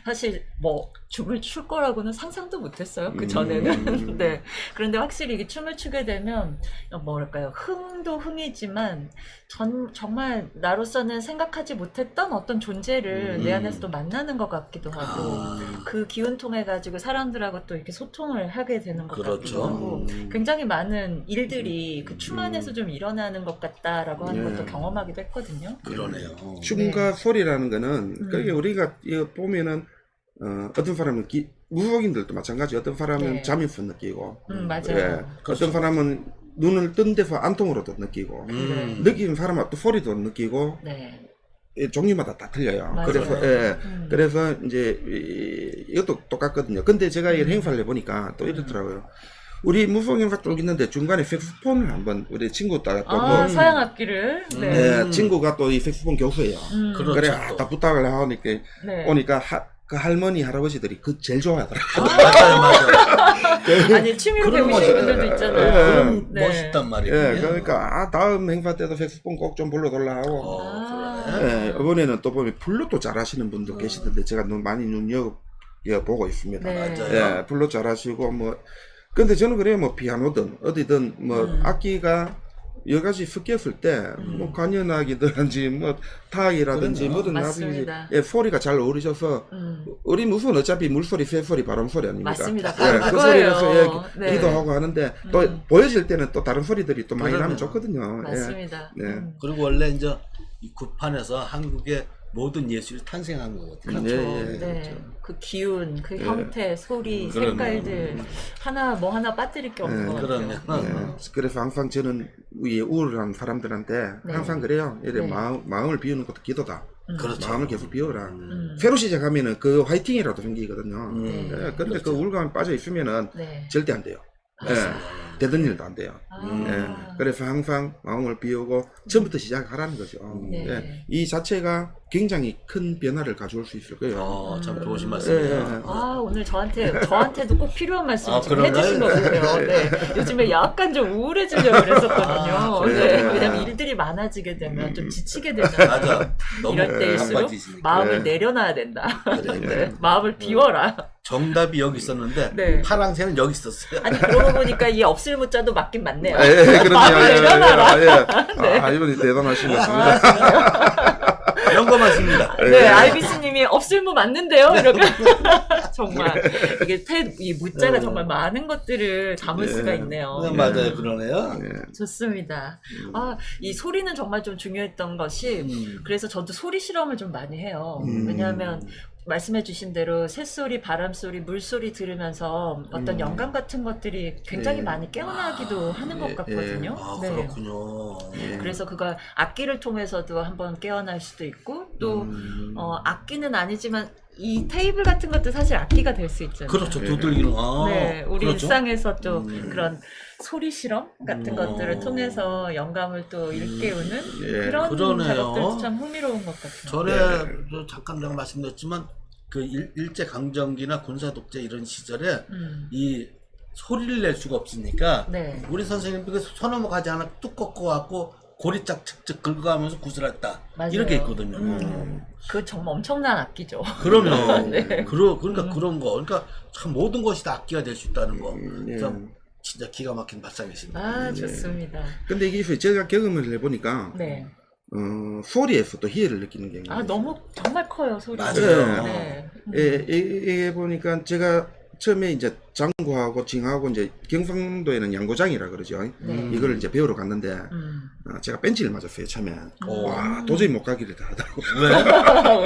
사실 뭐 춤을 출 거라고는 상상도 못했어요. 그 전에는. 네. 그런데 확실히 이게 춤을 추게 되면 뭐랄까요, 흥도 흥이지만 정말 나로서는 생각하지 못했던 어떤 존재를 내 안에서 또 만나는 것 같기도 하고 그 기운 통해 가지고 사람들하고 또 이렇게 소통을 하게 되는 것 그렇죠. 같기도 하고 굉장히 많은 일들이 그 춤 안에서 좀 일어나는 것 같다라고 하는 것도 경험하기도 했거든요. 그러네요. 춤과 소리라는 거는 그게 우리가 이거 보면은 어떤 사람은 무속인들도 마찬가지. 어떤 사람은 네. 잠에서 느끼고, 맞아요. 예, 어떤 사람은 눈을 뜬 데서 안통으로도 느끼고, 느끼는 사람은 또 소리도 느끼고, 네. 예, 종류마다 다 틀려요. 맞아요. 그래서 그래서 이제 이것도 똑같거든요. 근데 제가 이 행사를 해보니까 또 이렇더라고요. 우리 무속 행사 쭉 있는데 중간에 색소폰을 한번 우리 친구 따라 또 서양 악기를 네. 네, 친구가 또 이 색소폰 교수예요. 그렇죠. 그래 또. 다 부탁을 하니까 네. 오니까 그 할머니 할아버지들이 그 제일 좋아하더라고요. 맞아요. 아니 취미로 그런 배우시는 멋있다. 분들도 있잖아요. 그런 네. 멋있단 말이에요. 예, 그러니까 다음 행사 때도 색소폰 꼭 좀 불러달라 하고. 그래. 예, 이번에는 또 보면 블루도 잘하시는 분도 계시던데 제가 많이 눈여보고 있습니다. 네. 맞아요. 예, 블루 잘하시고 뭐 근데 저는 그래요. 뭐 피아노든 어디든 뭐 악기가 여러 가지 섞였을 때 뭐 관현악이든지 뭐 타악이라든지 그럼요. 뭐든 맞습니다. 나중에 예, 소리가 잘 어울리셔서 우리 무슨 어차피 물소리, 새소리, 바람소리 아닙니까? 맞습니다. 예, 바로 그 그거예요. 소리에서 예, 네. 기도하고 하는데 또 보여질 때는 또 다른 소리들이 또 많이 그럼요. 나면 좋거든요. 맞습니다. 예. 네. 그리고 원래 이제 이 굿판에서 한국의 모든 예술이 탄생한 거거든요. 그렇죠. 예, 네. 그렇죠. 그 기운, 그 형태, 소리, 그럼요. 색깔들 하나 빠뜨릴 게 없는 것 같아요. 그러면 그래서 항상 저는 이 우울한 사람들한테 네. 항상 그래요. 이래 네. 마음을 비우는 것도 기도다. 그렇죠. 마음을 계속 비워라. 새로 시작하면은 그 화이팅이라도 생기거든요. 네. 예, 근데 그 우울감에 빠져 있으면은 네. 절대 안 돼요. 예, 되던 일도 안 돼요. 아. 예, 그래서 항상 마음을 비우고 처음부터 시작하라는 거죠. 네. 예, 이 자체가 굉장히 큰 변화를 가져올 수 있을 거예요. 참 좋으신 예, 말씀이에요. 아, 오늘 저한테도 꼭 필요한 말씀 아, 좀 해주신 것 그런가요? 같아요. 네. 요즘에 약간 좀 우울해지려고 그랬었거든요. 그래요? 네. 왜냐면 일들이 많아지게 되면 좀 지치게 되잖아요. 맞아. 너무 이럴 때일수록 바빠지시니까. 마음을 네. 내려놔야 된다. 그래. 네. 마음을 비워라. 정답이 여기 있었는데 네. 파랑새는 여기 있었어요. 아니 그러고 보니까 이 없을 무자도 맞긴 맞네요. 예, 그럼요. 마음을 내려놔라. 예. 아, 이분이 대단하신 것 같습니다. 영검하십니다. 네, 알비스님이 없을무 맞는데요? 이렇게. 정말. 이 무자가 정말 많은 것들을 담을 수가 있네요. 맞아요. 그러네요. 좋습니다. 아, 이 소리는 정말 좀 중요했던 것이, 그래서 저도 소리 실험을 좀 많이 해요. 왜냐하면, 말씀해주신 대로 새소리, 바람소리, 물소리 들으면서 어떤 영감 같은 것들이 굉장히 많이 깨어나기도 하는 것 같거든요. 아, 네. 그렇군요. 그래서 그걸 악기를 통해서도 한번 깨어날 수도 있고 또 악기는 아니지만 이 테이블 같은 것도 사실 악기가 될 수 있잖아요. 그렇죠. 두들기는. 네, 우리 그렇죠. 일상에서 또 그런 소리 실험 같은 것들을 통해서 영감을 또 일깨우는 그런 그러네요. 작업들도 참 흥미로운 것 같아요. 전에 저 잠깐 제가 말씀드렸지만 그 일제 강점기나 군사 독재 이런 시절에 이 소리를 낼 수가 없으니까 네. 우리 선생님들이 손 넘어가지 않아 뚝 꺾어 갖고 고리짝 측측 긁어가면서 구슬했다 맞아요. 이렇게 있거든요. 그 정말 엄청난 악기죠. 그러면 네. 그러니까 그런 거 그러니까 참 모든 것이 다 악기가 될 수 있다는 거 참 진짜 기가 막힌 발상이십니다. 아, 좋습니다. 근데 이게 있어요. 제가 경험을 해보니까 네. 소리에서 또 희열을 느끼는 게 아, 너무 정말 커요, 소리. 맞아요. 네. 이게 보니까 제가 처음에 이제 장구하고 징하고 이제 경상도에는 양고장이라 그러죠. 이걸 이제 배우러 갔는데 제가 벤치를 맞았어요 처음에. 와 도저히 못 가기를 다 하더라고.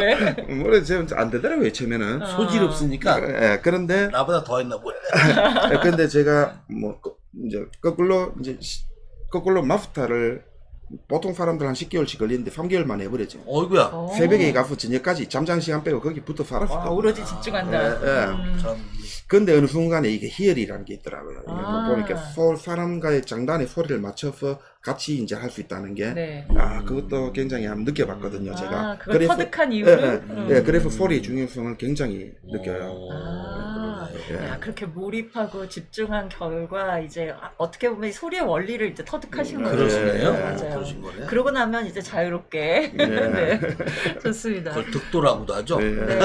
왜? 뭐래 안 되더라고요 처음에는. 소질이 없으니까 예, 그런데 나보다 더 했나 보네. 근데 제가 뭐 이제 거꾸로 마스터를 보통 사람들 한 10개월씩 걸리는데 3개월 만에 해버렸죠. 어이구야. 새벽에 가서 저녁까지 잠장 시간 빼고 거기 붙어 살았어. 와, 오로지 집중한다. 참 근데 어느 순간에 이게 희열이라는 게 있더라고요. 아. 보니까 사람과의 장단의 소리를 맞춰서 같이 이제 할 수 있다는 게, 네. 그것도 굉장히 한번 느껴봤거든요, 제가. 그걸 터득한 이후로? 그래서 소리의 중요성을 굉장히 느껴요. 야, 그렇게 몰입하고 집중한 결과 이제 어떻게 보면 이 소리의 원리를 이제 터득하신 거예요. 그러시네요. 맞아요. 그러신 거네. 그러고 나면 이제 자유롭게. 네. 좋습니다. 그걸 득도라고도 하죠. 네.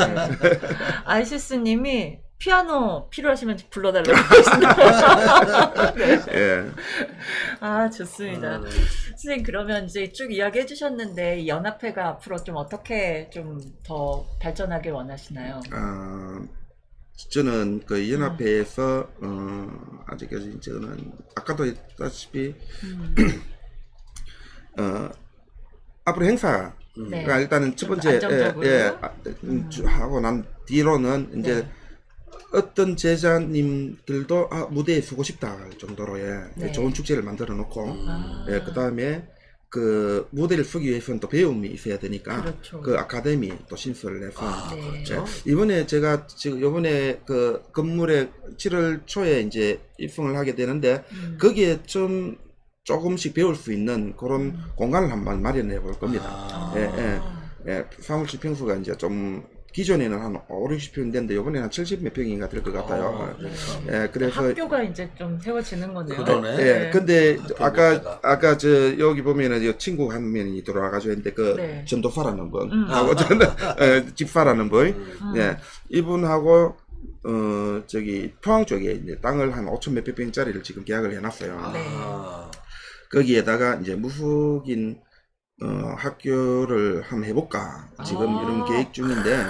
아이시스님이 피아노 필요하시면 불러달라고 하신다. 네. 예. 아, 좋습니다. 선생님, 그러면 이제 쭉 이야기해 주셨는데, 이 연합회가 앞으로 좀 어떻게 좀 더 발전하길 원하시나요? 저는 그 연합회에서 아직까지 저는 아까도 했다시피 앞으로 행사가 네. 일단은 첫 좀 번째 안정적으로? 하고 난 뒤로는 이제 네. 어떤 제자님들도 무대에 서고 싶다 정도로의 네. 좋은 축제를 만들어 놓고 그 다음에 그 무대를 서기 위해서는 또 배움이 있어야 되니까 그렇죠. 그 아카데미 또 신설을 해서 네. 이번에 제가 지금 이번에 그 건물에 7월 초에 이제 입성을 하게 되는데 거기에 좀 조금씩 배울 수 있는 그런 공간을 한번 마련해 볼 겁니다. 사무실 평수가 이제 좀 기존에는 한 5, 60평 됐는데 이번에 한 70몇 평인가 될 것 같아요. 그래서 학교가 이제 좀 세워지는 거네요. 그러네. 근데 아까 저 여기 보면은 이 친구 한 명이 들어와가지고 했는데 그 네. 전도사라는 분 하고 집사라는 분, 이분하고 저기 포항 쪽에 이제 땅을 한 5천 몇백 평짜리를 지금 계약을 해놨어요. 네. 거기에다가 이제 무속인 학교를 한번 해볼까 지금 이런 계획 중인데,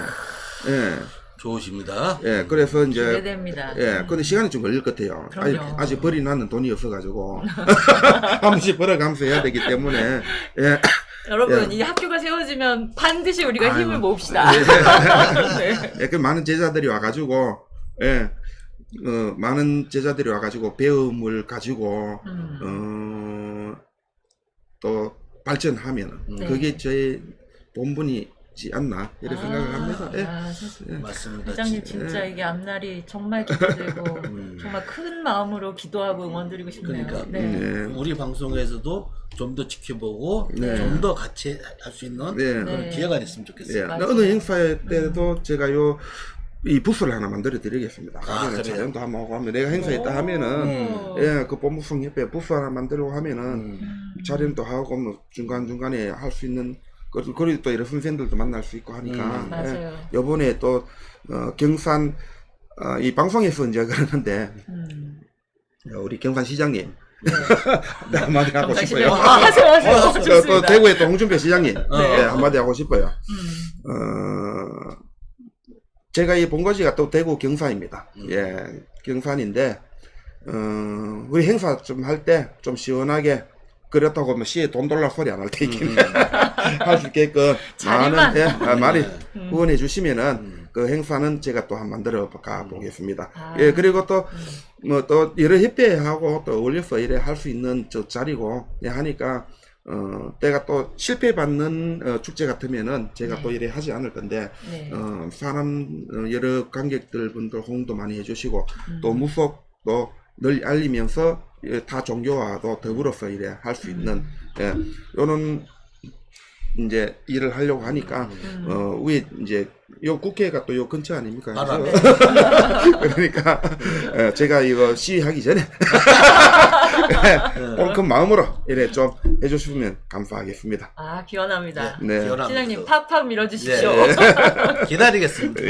좋으십니다. 그래서 이제 기대됩니다. 근데 시간이 좀 걸릴 것 같아요. 그럼요. 아직 벌이나는 돈이 없어가지고 한 번씩 벌어가면서 해야 되기 때문에, 여러분, 이 학교가 세워지면 반드시 우리가 힘을 모읍시다. 네. 그 많은 제자들이 와가지고, 많은 제자들이 와가지고 배움을 가지고 또 발전하면은 그게 저의 본분이지 않나 이런 생각을 합니다. 맞습니다. 회장님 진짜 이게 앞날이 정말 기대되고 정말 큰 마음으로 기도하고 응원드리고 싶네요. 그러니까 네. 우리 방송에서도 좀 더 지켜보고 좀 더 같이 할 수 있는 그런 네. 기회가 됐으면 좋겠어요. 맞아요. 어느 행사 때도 제가 이 부스를 하나 만들어 드리겠습니다. 그래요? 촬영도 한번 하고 하면 내가 행사했다 하면은 그 법무성 협회 부스 하나 만들고 하면은 촬영도 하고 뭐 중간중간에 할 수 있는 그리고 또 이런 선생님들도 만날 수 있고 하니까 맞아요. 요번에 또 경산 이 방송에서 이제 그러는데 우리 경산 시장님 한마디 하고 싶어요. 하세요. 또 대구의 또 홍준표 시장님 한마디 하고 싶어요. 제가 이 본거지가 또 대구 경산입니다. 경산인데, 우리 행사 좀 할 때 좀 시원하게, 그렇다고 뭐 시에 돈 돌라 소리 안 할 테니까, 할 수 있게끔 많이 후원해 주시면은, 그 행사는 제가 또 한번 만들어 가 보겠습니다. 그리고 또, 뭐 또 여러 협회하고 또 어울려서 이래 할 수 있는 저 자리고, 하니까, 때가 또 실패받는 축제 같으면은 제가 네. 또 이래 하지 않을 건데 네. 여러 관객들 분들 호응도 많이 해주시고 또 무속도 널리 알리면서 타 종교와도 더불어서 이래 할 수 있는 요런 이제 일을 하려고 하니까 위에 이제 요 국회가 또 요 근처 아닙니까? 알아. 네. 그러니까 제가 이거 시위하기 전에 그 마음으로 이래 좀 해주시면 감사하겠습니다. 아, 기원합니다. 네. 기원합니다. 시장님 팍팍 밀어주십시오. 기다리겠습니다.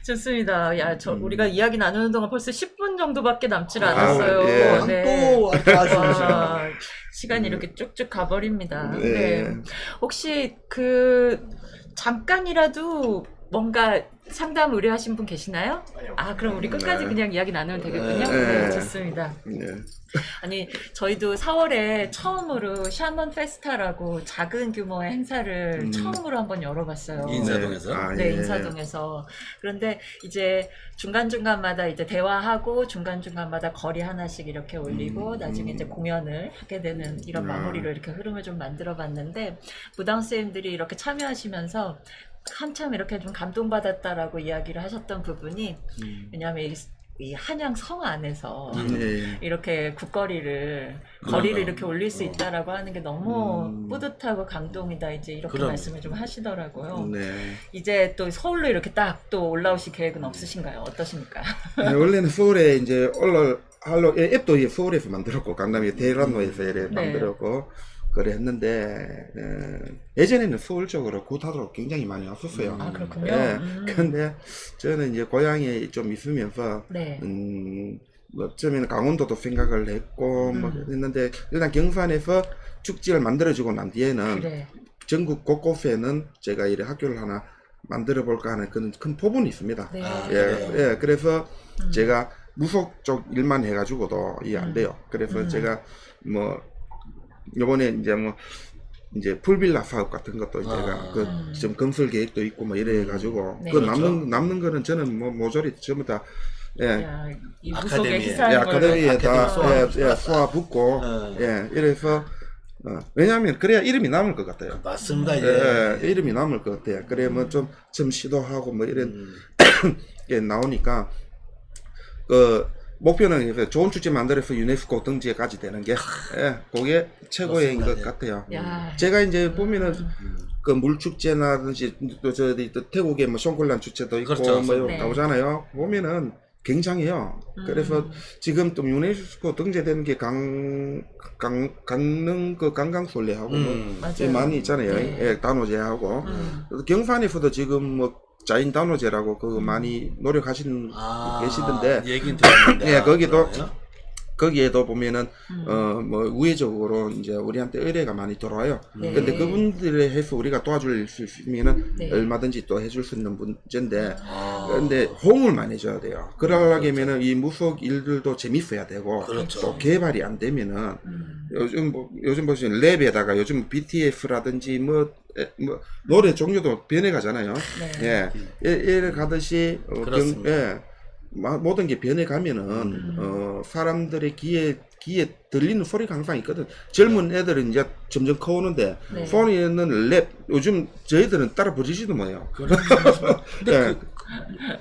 좋습니다. 야, 우리가 이야기 나누는 동안 벌써 10분 정도밖에 남질 않았어요. 예. 또 아쉬우시네. 와, 시간이 이렇게 쭉쭉 가버립니다. 네. 네. 혹시 잠깐이라도 뭔가 상담 의뢰하신 분 계시나요? 아, 그럼 우리 끝까지 네. 그냥 이야기 나누면 되겠군요. 네. 네, 좋습니다. 네. 아니, 저희도 4월에 처음으로 샤먼 페스타라고 작은 규모의 행사를 처음으로 한번 열어봤어요. 인사동에서? 아, 네, 예. 인사동에서. 그런데 이제 중간중간마다 이제 대화하고 중간중간마다 거리 하나씩 이렇게 올리고 나중에 이제 공연을 하게 되는 이런 마무리로 이렇게 흐름을 좀 만들어 봤는데 무당쌤들이 이렇게 참여하시면서 한참 이렇게 좀 감동받았다라고 이야기를 하셨던 부분이 왜냐하면 이 한양 성 안에서 네. 이렇게 거리를 이렇게 올릴 수 있다라고 하는 게 너무 뿌듯하고 감동이다 이제 이렇게 그럼. 말씀을 좀 하시더라고요. 네. 이제 또 서울로 이렇게 딱 또 올라오실 계획은 없으신가요? 어떠십니까? 네, 원래는 서울에 이제 앱도 서울에서 만들었고 강남에 대란로에서 이래 네. 만들었고 그래 했는데 예전에는 서울 쪽으로 구타로 굉장히 많이 왔었어요. 아, 그렇군요. 근데 저는 이제 고향에 좀 있으면서 네. 뭐 처음에는 강원도도 생각을 했고 뭐 했는데 일단 경산에서 축제를 만들어지고 난 뒤에는 그래. 전국 곳곳에는 제가 이래 학교를 하나 만들어 볼까 하는 그런 큰 포부는 있습니다. 네. 아, 예, 그래서 제가 무속 쪽 일만 해가지고도 이해 안 돼요. 그래서 제가 뭐 요번에 이제 풀빌라 사업 같은 것도 제가 좀 건설 계획도 있고 뭐 이래 가지고 네. 그 그렇죠. 남는 거는 저는 뭐 모조리 전부 다 야, 이 무속에 아카데미에. 희사하는 걸로 아카데미에 다 쏟아 쏘아 붙고 이래서 왜냐하면 그래야 이름이 남을 것 같아요. 맞습니다. 이제. 이름이 남을 것 같아요. 그래 뭐 좀 시도하고 뭐 이런 게 나오니까 그 목표는 이제 좋은 축제 만들어서 유네스코 등재까지 되는 게 그게 최고인 것 같아요. 야. 제가 이제 보면은 그 물축제나든지 또 태국에 뭐 숑콜란 축제도 있고 그렇죠. 뭐 네. 나오잖아요. 보면은 굉장해요. 그래서 지금 또 유네스코 등재되는 게 강릉 그 관광술래하고 뭐 맞아요. 많이 있잖아요. 네. 예, 단오제하고 경산에서도 지금 뭐 자인 단오제라고 그거 많이 노력하시는 계시던데 얘기는 들었는데. 예, 거기도 그래요? 거기에도 보면은 뭐 우회적으로 이제 우리한테 의뢰가 많이 들어와요. 네. 근데 그분들에 해서 우리가 도와줄 수 있으면은 네. 얼마든지 또 해줄 수 있는 문제인데 아. 근데 호응을 많이 해줘야 돼요. 그러려면은 이 무속 일들도 재밌어야 되고 그렇죠. 또 개발이 안 되면은 요즘 보시면 랩에다가 요즘 BTS라든지 뭐 노래 종류도 변해가잖아요. 네. 예, 이래 가듯이 그렇습니다. 모든 게 변해가면은 사람들의 귀에 들리는 소리가 항상 있거든. 젊은 애들은 이제 점점 커오는데 네. 손에는 랩 요즘 저희들은 따라 부르지도 뭐예요. 근데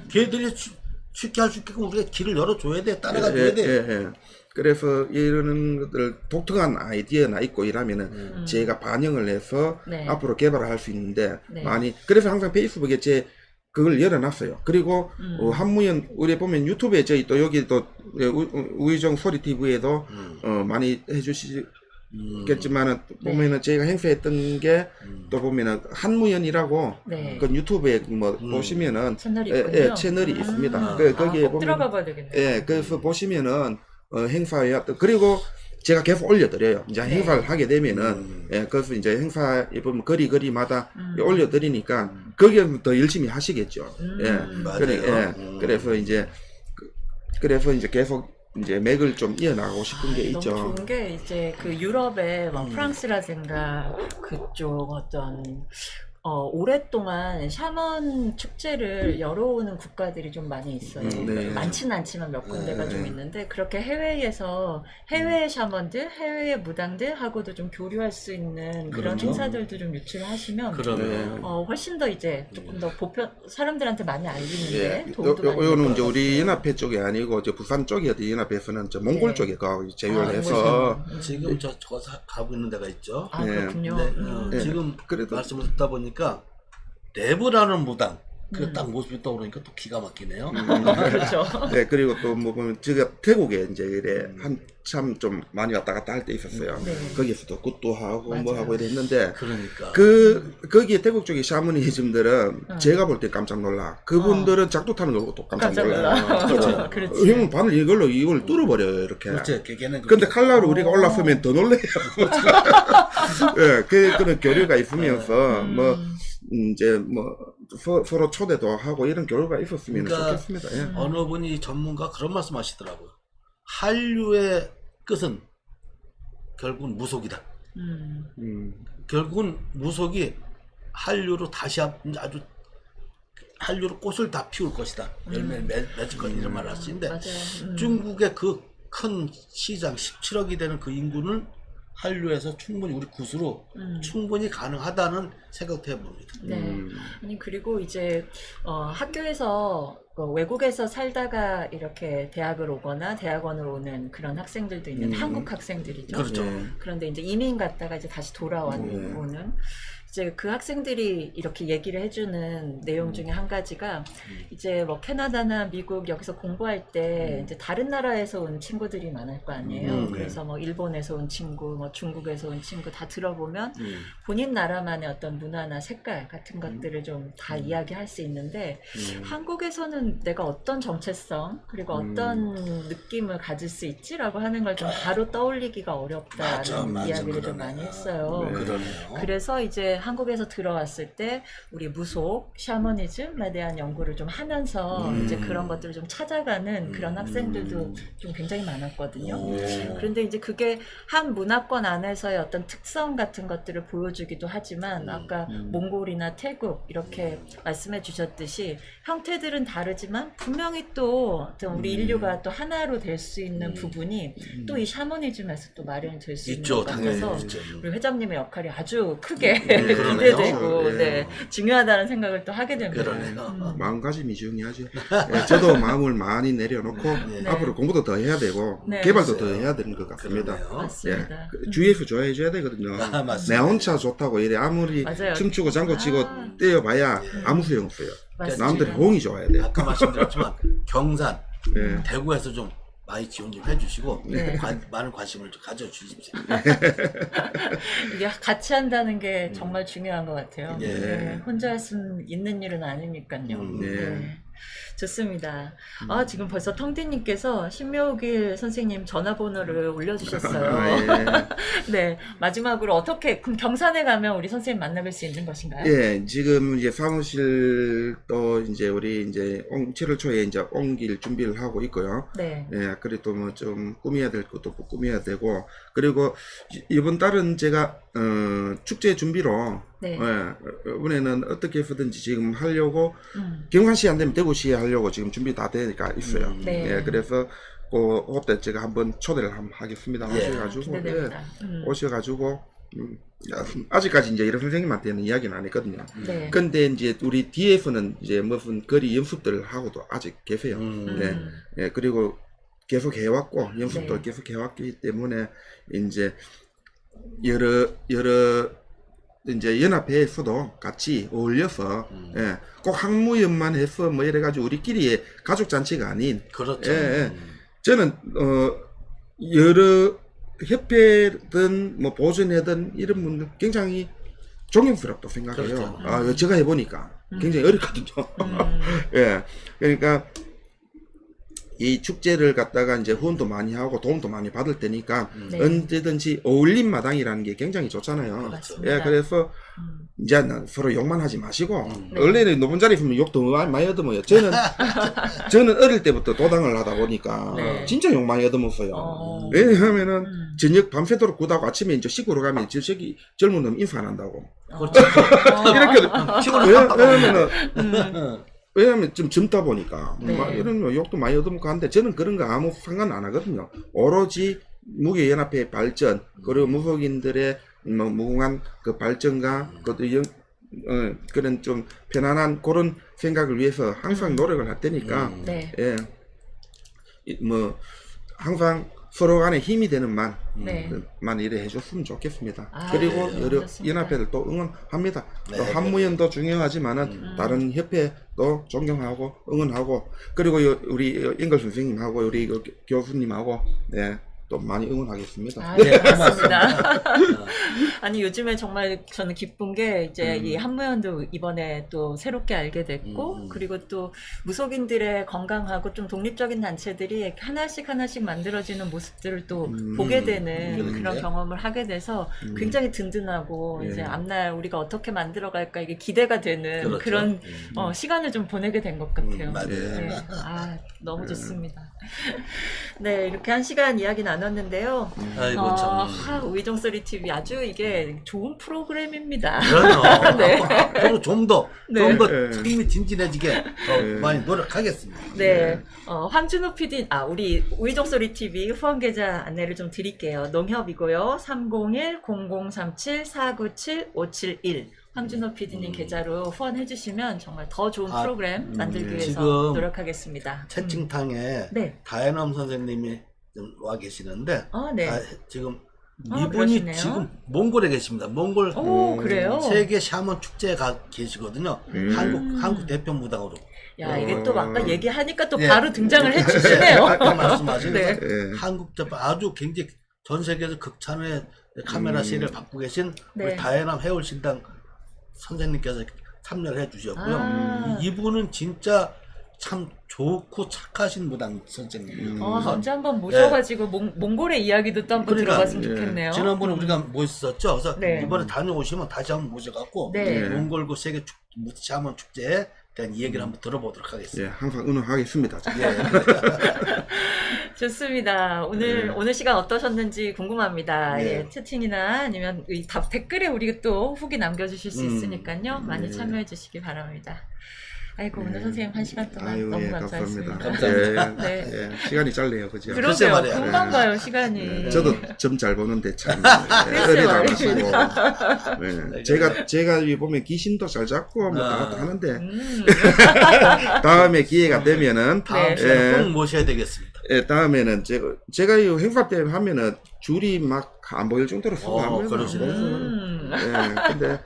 걔들이 쉽게 할 수 있게끔 우리가 길을 열어줘야 돼. 따라가줘야 돼. 그래서 이런 것들 독특한 아이디어나 있고 이러면은 제가 반영을 해서 네. 앞으로 개발을 할 수 있는데 네. 많이 그래서 항상 페이스북에 그걸 열어놨어요. 그리고 한무연 우리 보면 유튜브에 저희 또 여기 또 우의정 소리 TV에도 많이 해주시겠지만은 보면은 저희가 행사했던 게 또 보면은 한무연이라고 네. 그 유튜브에 뭐 보시면은 채널이 있군요. 채널이 있습니다. 꼭 거기에 보면 들어가 봐야 되겠네요. 그래서 보시면은 행사에 그리고 제가 계속 올려드려요. 이제 네. 행사를 하게 되면은 그래서 이제 행사에 보면 거리마다 올려드리니까 거기에 더 열심히 하시겠죠. 맞아요. 그래서 이제 계속 이제 맥을 좀 이어나가고 싶은 게 있죠. 너무 좋은 게 이제 그 유럽의 뭐 프랑스라든가 그쪽 어떤 오랫동안 샤먼 축제를 열어오는 국가들이 좀 많이 있어요. 네. 많지는 않지만 몇 군데가 네. 좀 있는데 그렇게 해외에서 해외의 샤먼들, 해외의 무당들하고도 좀 교류할 수 있는 그런 그렇죠. 행사들도 좀 유치를 하시면 그러면 훨씬 더 이제 조금 더 사람들한테 많이 알리는데 예. 도움도 많이 요거는 될 이제 것 우리 같아요. 연합회 쪽이 아니고 저 부산 쪽이 어디 연합회에서는 저 몽골 네. 쪽에 가 제휴를 아, 해서 지금 저거 가고 있는 데가 있죠. 아, 예. 그렇군요. 근데 지금 그래도- 말씀을 듣다 보니까 레브라는 무당 그 딱 모습이 떠오르니까 또 기가 막히네요. 그렇죠. 네, 그리고 또 뭐 보면 제가 태국에 이제 이래 한참 좀 많이 왔다 갔다 할 때 있었어요. 네. 거기서도 굿도 하고 뭐 맞아요. 하고 이랬는데 그러니까 거기에 태국 쪽의 샤머니즘들은 제가 볼 때 깜짝 놀라. 그분들은 작두 타는 걸 또 깜짝 깜짝 놀라. 놀라. 그렇지. 형은 바늘 이걸 뚫어버려요 이렇게. 그렇지 걔는 근데 칼날을 우리가 올라서면 더 놀래요. 예, 그런 교류가 있으면서 뭐 이제 뭐 서로 초대도 하고 이런 교류가 있었으면 그러니까 좋겠습니다. 예. 어느 분이 전문가 그런 말씀하시더라고요. 한류의 끝은 결국은 무속이다. 결국은 무속이 한류로 다시 아주 한류로 꽃을 다 피울 것이다. 열매를 맺을 것이다. 이런 말을 하시는데 맞아요. 중국의 그 큰 시장 17억이 되는 그 인구는 한류에서 충분히 우리 굿으로 충분히 가능하다는 생각도 해봅니다. 네. 아니 그리고 이제 학교에서 외국에서 살다가 이렇게 대학을 오거나 대학원을 오는 그런 학생들도 있는데 한국 학생들이죠. 그렇죠. 그런데 이제 이민 갔다가 이제 다시 돌아오는 이제 그 학생들이 이렇게 얘기를 해주는 내용 중에 한 가지가 이제 뭐 캐나다나 미국 여기서 공부할 때 이제 다른 나라에서 온 친구들이 많을 거 아니에요. 그래서 뭐 일본에서 온 친구, 뭐 중국에서 온 친구 다 들어보면 본인 나라만의 어떤 문화나 색깔 같은 것들을 좀 다 이야기할 수 있는데 한국에서는 내가 어떤 정체성 그리고 어떤 느낌을 가질 수 있지라고 하는 걸 좀 바로 떠올리기가 어렵다는 맞아, 이야기를 좀 그러네. 많이 했어요. 그러네요. 그래서 이제 한국에서 들어왔을 때 우리 무속, 샤머니즘에 대한 연구를 좀 하면서 이제 그런 것들을 좀 찾아가는 그런 학생들도 좀 굉장히 많았거든요. 그런데 이제 그게 한 문화권 안에서의 어떤 특성 같은 것들을 보여주기도 하지만 아까 몽골이나 태국 이렇게 말씀해 주셨듯이 형태들은 다르지만 분명히 또 어떤 우리 인류가 또 하나로 될 수 있는 부분이 또 이 샤머니즘에서 또 마련이 될 수 있는 있죠, 것 같아서 당연히 있죠. 우리 회장님의 역할이 아주 크게 그러네요. 기대되고 예. 네, 중요하다는 생각을 또 하게 됩니다. 그러네요. 마음가짐이 중요하죠. 예, 저도 마음을 많이 내려놓고 네. 앞으로 공부도 더 해야 되고 네. 개발도 더 해야 되는 것 같습니다. 그러네요. 맞습니다. 주위에서 좋아해줘야 되거든요. 아, 맞습니다. 내 혼자 좋다고 이래 아무리 맞아요. 춤추고 장구치고 아. 뛰어봐야 아무 소용 없어요. 맞습니다. 남들이 호응이 좋아야 돼요. 아까 말씀드렸지만 경산, 네. 대구에서 좀 많이 지원 좀 해주시고 네. 많은 관심을 좀 가져주십시오. 이게 같이 한다는 게 정말 중요한 것 같아요. 네. 네, 혼자 할 수 있는 일은 아니니까요. 네. 네. 좋습니다. 아, 지금 벌써 텅디님께서 신묘길 선생님 전화번호를 올려주셨어요. 아, 네. 마지막으로 어떻게, 그럼 경산에 가면 우리 선생님 만나뵐 수 있는 것인가요? 예, 지금 이제 사무실도 이제 우리 이제 7월 초에 이제 옮길 준비를 하고 있고요. 네. 예, 그리고 뭐 좀 꾸며야 될 것도 꾸며야 되고, 그리고 이번 달은 제가 축제 준비로 네. 예, 이번에는 어떻게 해서든지 지금 하려고 경산시 안 되면 대구시에 하려고 지금 준비 다 되니까 있어요. 네. 예, 그래서 그때 제가 한번 초대를 한번 하겠습니다. 예. 오셔가지고 기대됩니다. 오셔가지고 아직까지 이제 이런 선생님한테는 이야기는 안 했거든요. 네. 근데 이제 우리 뒤에서는 이제 무슨 거리 연습들을 하고도 아직 계세요. 네. 예, 그리고 계속 해왔고 연습도 네. 계속 해왔기 때문에 이제 여러 이제 연합회에서도 같이 어울려서 예, 꼭 학무연만 해서 뭐 이래가지고 우리끼리의 가족 잔치가 아닌 그렇죠. 예, 예. 저는 여러 협회든 뭐 보존회든 이런 분들 굉장히 존경스럽다고 생각해요. 그렇죠. 아, 제가 해보니까 굉장히 어렵거든요. 예, 그러니까 이 축제를 갖다가 이제 후원도 많이 하고 도움도 많이 받을 테니까 네. 언제든지 어울림 마당이라는 게 굉장히 좋잖아요. 맞습니다. 예, 그래서 이제 서로 욕만 하지 마시고 네. 원래는 높은 자리 있으면 욕도 많이 얻어먹어요. 저는 어릴 때부터 도당을 하다 보니까 네. 진짜 욕 많이 얻어먹었어요. 어. 왜냐하면은 저녁 밤새도록 구다고 아침에 이제 시골로 가면 저기 젊은 놈 인사 안 한다고. 그렇죠. 이렇게 시골에 왜냐면 좀 젊다 보니까 네. 막 이런 욕도 많이 얻어먹고 하는데 저는 그런 거 아무 상관 안 하거든요. 오로지 무교연합회 발전 그리고 무속인들의 뭐 무궁한 그 발전과 그런 좀 편안한 그런 생각을 위해서 항상 노력을 할 테니까 네. 예, 뭐 항상 서로 간에 힘이 되는 네. 만 일에 해줬으면 좋겠습니다. 아, 그리고 네, 여러 좋습니다. 연합회들 또 응원합니다. 네, 또 한무연도 중요하지만은 다른 협회도 존경하고 응원하고 그리고 우리 인걸 선생님하고 우리 교수님하고 네, 또 많이 응원하겠습니다. 아, 네, 고맙습니다. 아니 요즘에 정말 저는 기쁜 게 이제 이 한무연도 이번에 또 새롭게 알게 됐고 그리고 또 무속인들의 건강하고 좀 독립적인 단체들이 하나씩 만들어지는 모습들을 또 보게 되는 그런 그러네요. 경험을 하게 돼서 굉장히 든든하고 예. 이제 앞날 우리가 어떻게 만들어갈까 이게 기대가 되는 그렇죠. 그런 시간을 좀 보내게 된 것 같아요. 맞아요. 네. 아 너무 좋습니다. 네 이렇게 한 시간 이야기 나눴는데요. 아이고 참. 우이종소리 TV 아주 이게 좋은 프로그램입니다. 그럼요. 네. 앞으로 좀 더 네. 흥미진진해지게 더 네. 많이 노력하겠습니다. 네, 황준호 PD, 우리 우이종소리 TV 후원 계좌 안내를 좀 드릴게요. 농협이고요. 301-0037-497-571 황준호 PD님 계좌로 후원해주시면 정말 더 좋은 프로그램 만들기 위해서 지금 노력하겠습니다. 채팅창에 네. 다혜남 선생님이 좀 와 계시는데 네. 지금 아, 이분이 그러시네요. 지금 몽골에 계십니다. 몽골 오, 그래요? 세계 샤먼 축제에 가 계시거든요. 한국 대표 무당으로. 야, 이게 또 아까 얘기하니까 또 예. 바로 등장을 해주시네요. 아까 말씀하신 네. 한국 대표 아주 굉장히 전 세계에서 극찬의 카메라 시리를 받고 계신 네. 우리 다혜남 해월신당 선생님께서 참여를 해주셨고요. 아. 이분은 진짜 참 좋고 착하신 무당 선생님이에요. 언제 한번 모셔가지고 몽골의 이야기도 또 한번 그러니까, 들어봤으면 좋겠네요. 지난번에 우리가 모셨었죠. 그래서 네. 이번에 다녀오시면 다시 한번 모셔갖고 네. 몽골 그 세계 샤먼 축제에 대한 이야기를 한번 들어보도록 예, 하겠습니다. 항상 응원하겠습니다. 예. 좋습니다. 오늘 시간 어떠셨는지 궁금합니다. 네. 예, 채팅이나 아니면 이 댓글에 우리 또 후기 남겨주실 수 있으니까요. 많이 참여해 주시기 바랍니다. 아이고 오늘 선생님 1시간 동안 아유, 너무 예, 감사했습니다. 감사합니다. 예, 네. 예, 시간이 짧네요, 그죠? 글쎄 그러게요. 말이에요. 금방 가요 시간이. 저도 점 잘 보는데 참 글쎄 어리다가시고 말입니다. 제가 여기 보면 귀신도 잘 잡고 뭐 다 하는데 음. 다음에 기회가 되면은 다음 네. 시간에 예. 꼭 모셔야 되겠습니다. 예, 다음에는 제가 이 행사 때 하면은 줄이 막 안 보일 정도로 수고 합니다. 그러시네. 예, 근데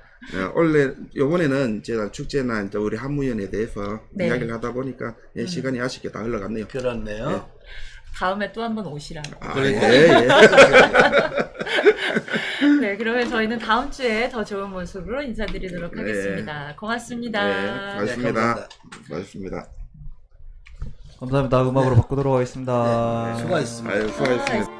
원래 요번에는 제가 축제나 이제 우리 한무연에 대해서 네. 이야기를 하다 보니까 예, 시간이 아쉽게 다 흘러갔네요. 그렇네요. 다음에 또 한번 오시라고. 그러니까. 예. 네, 그러면 저희는 다음 주에 더 좋은 모습으로 인사드리도록 하겠습니다. 고맙습니다. 네, 고맙습니다. 감사합니다. 고맙습니다. 감사합니다. 음악으로 바꾸도록 하겠습니다. 수고하셨습니다. 아유, 수고하셨습니다.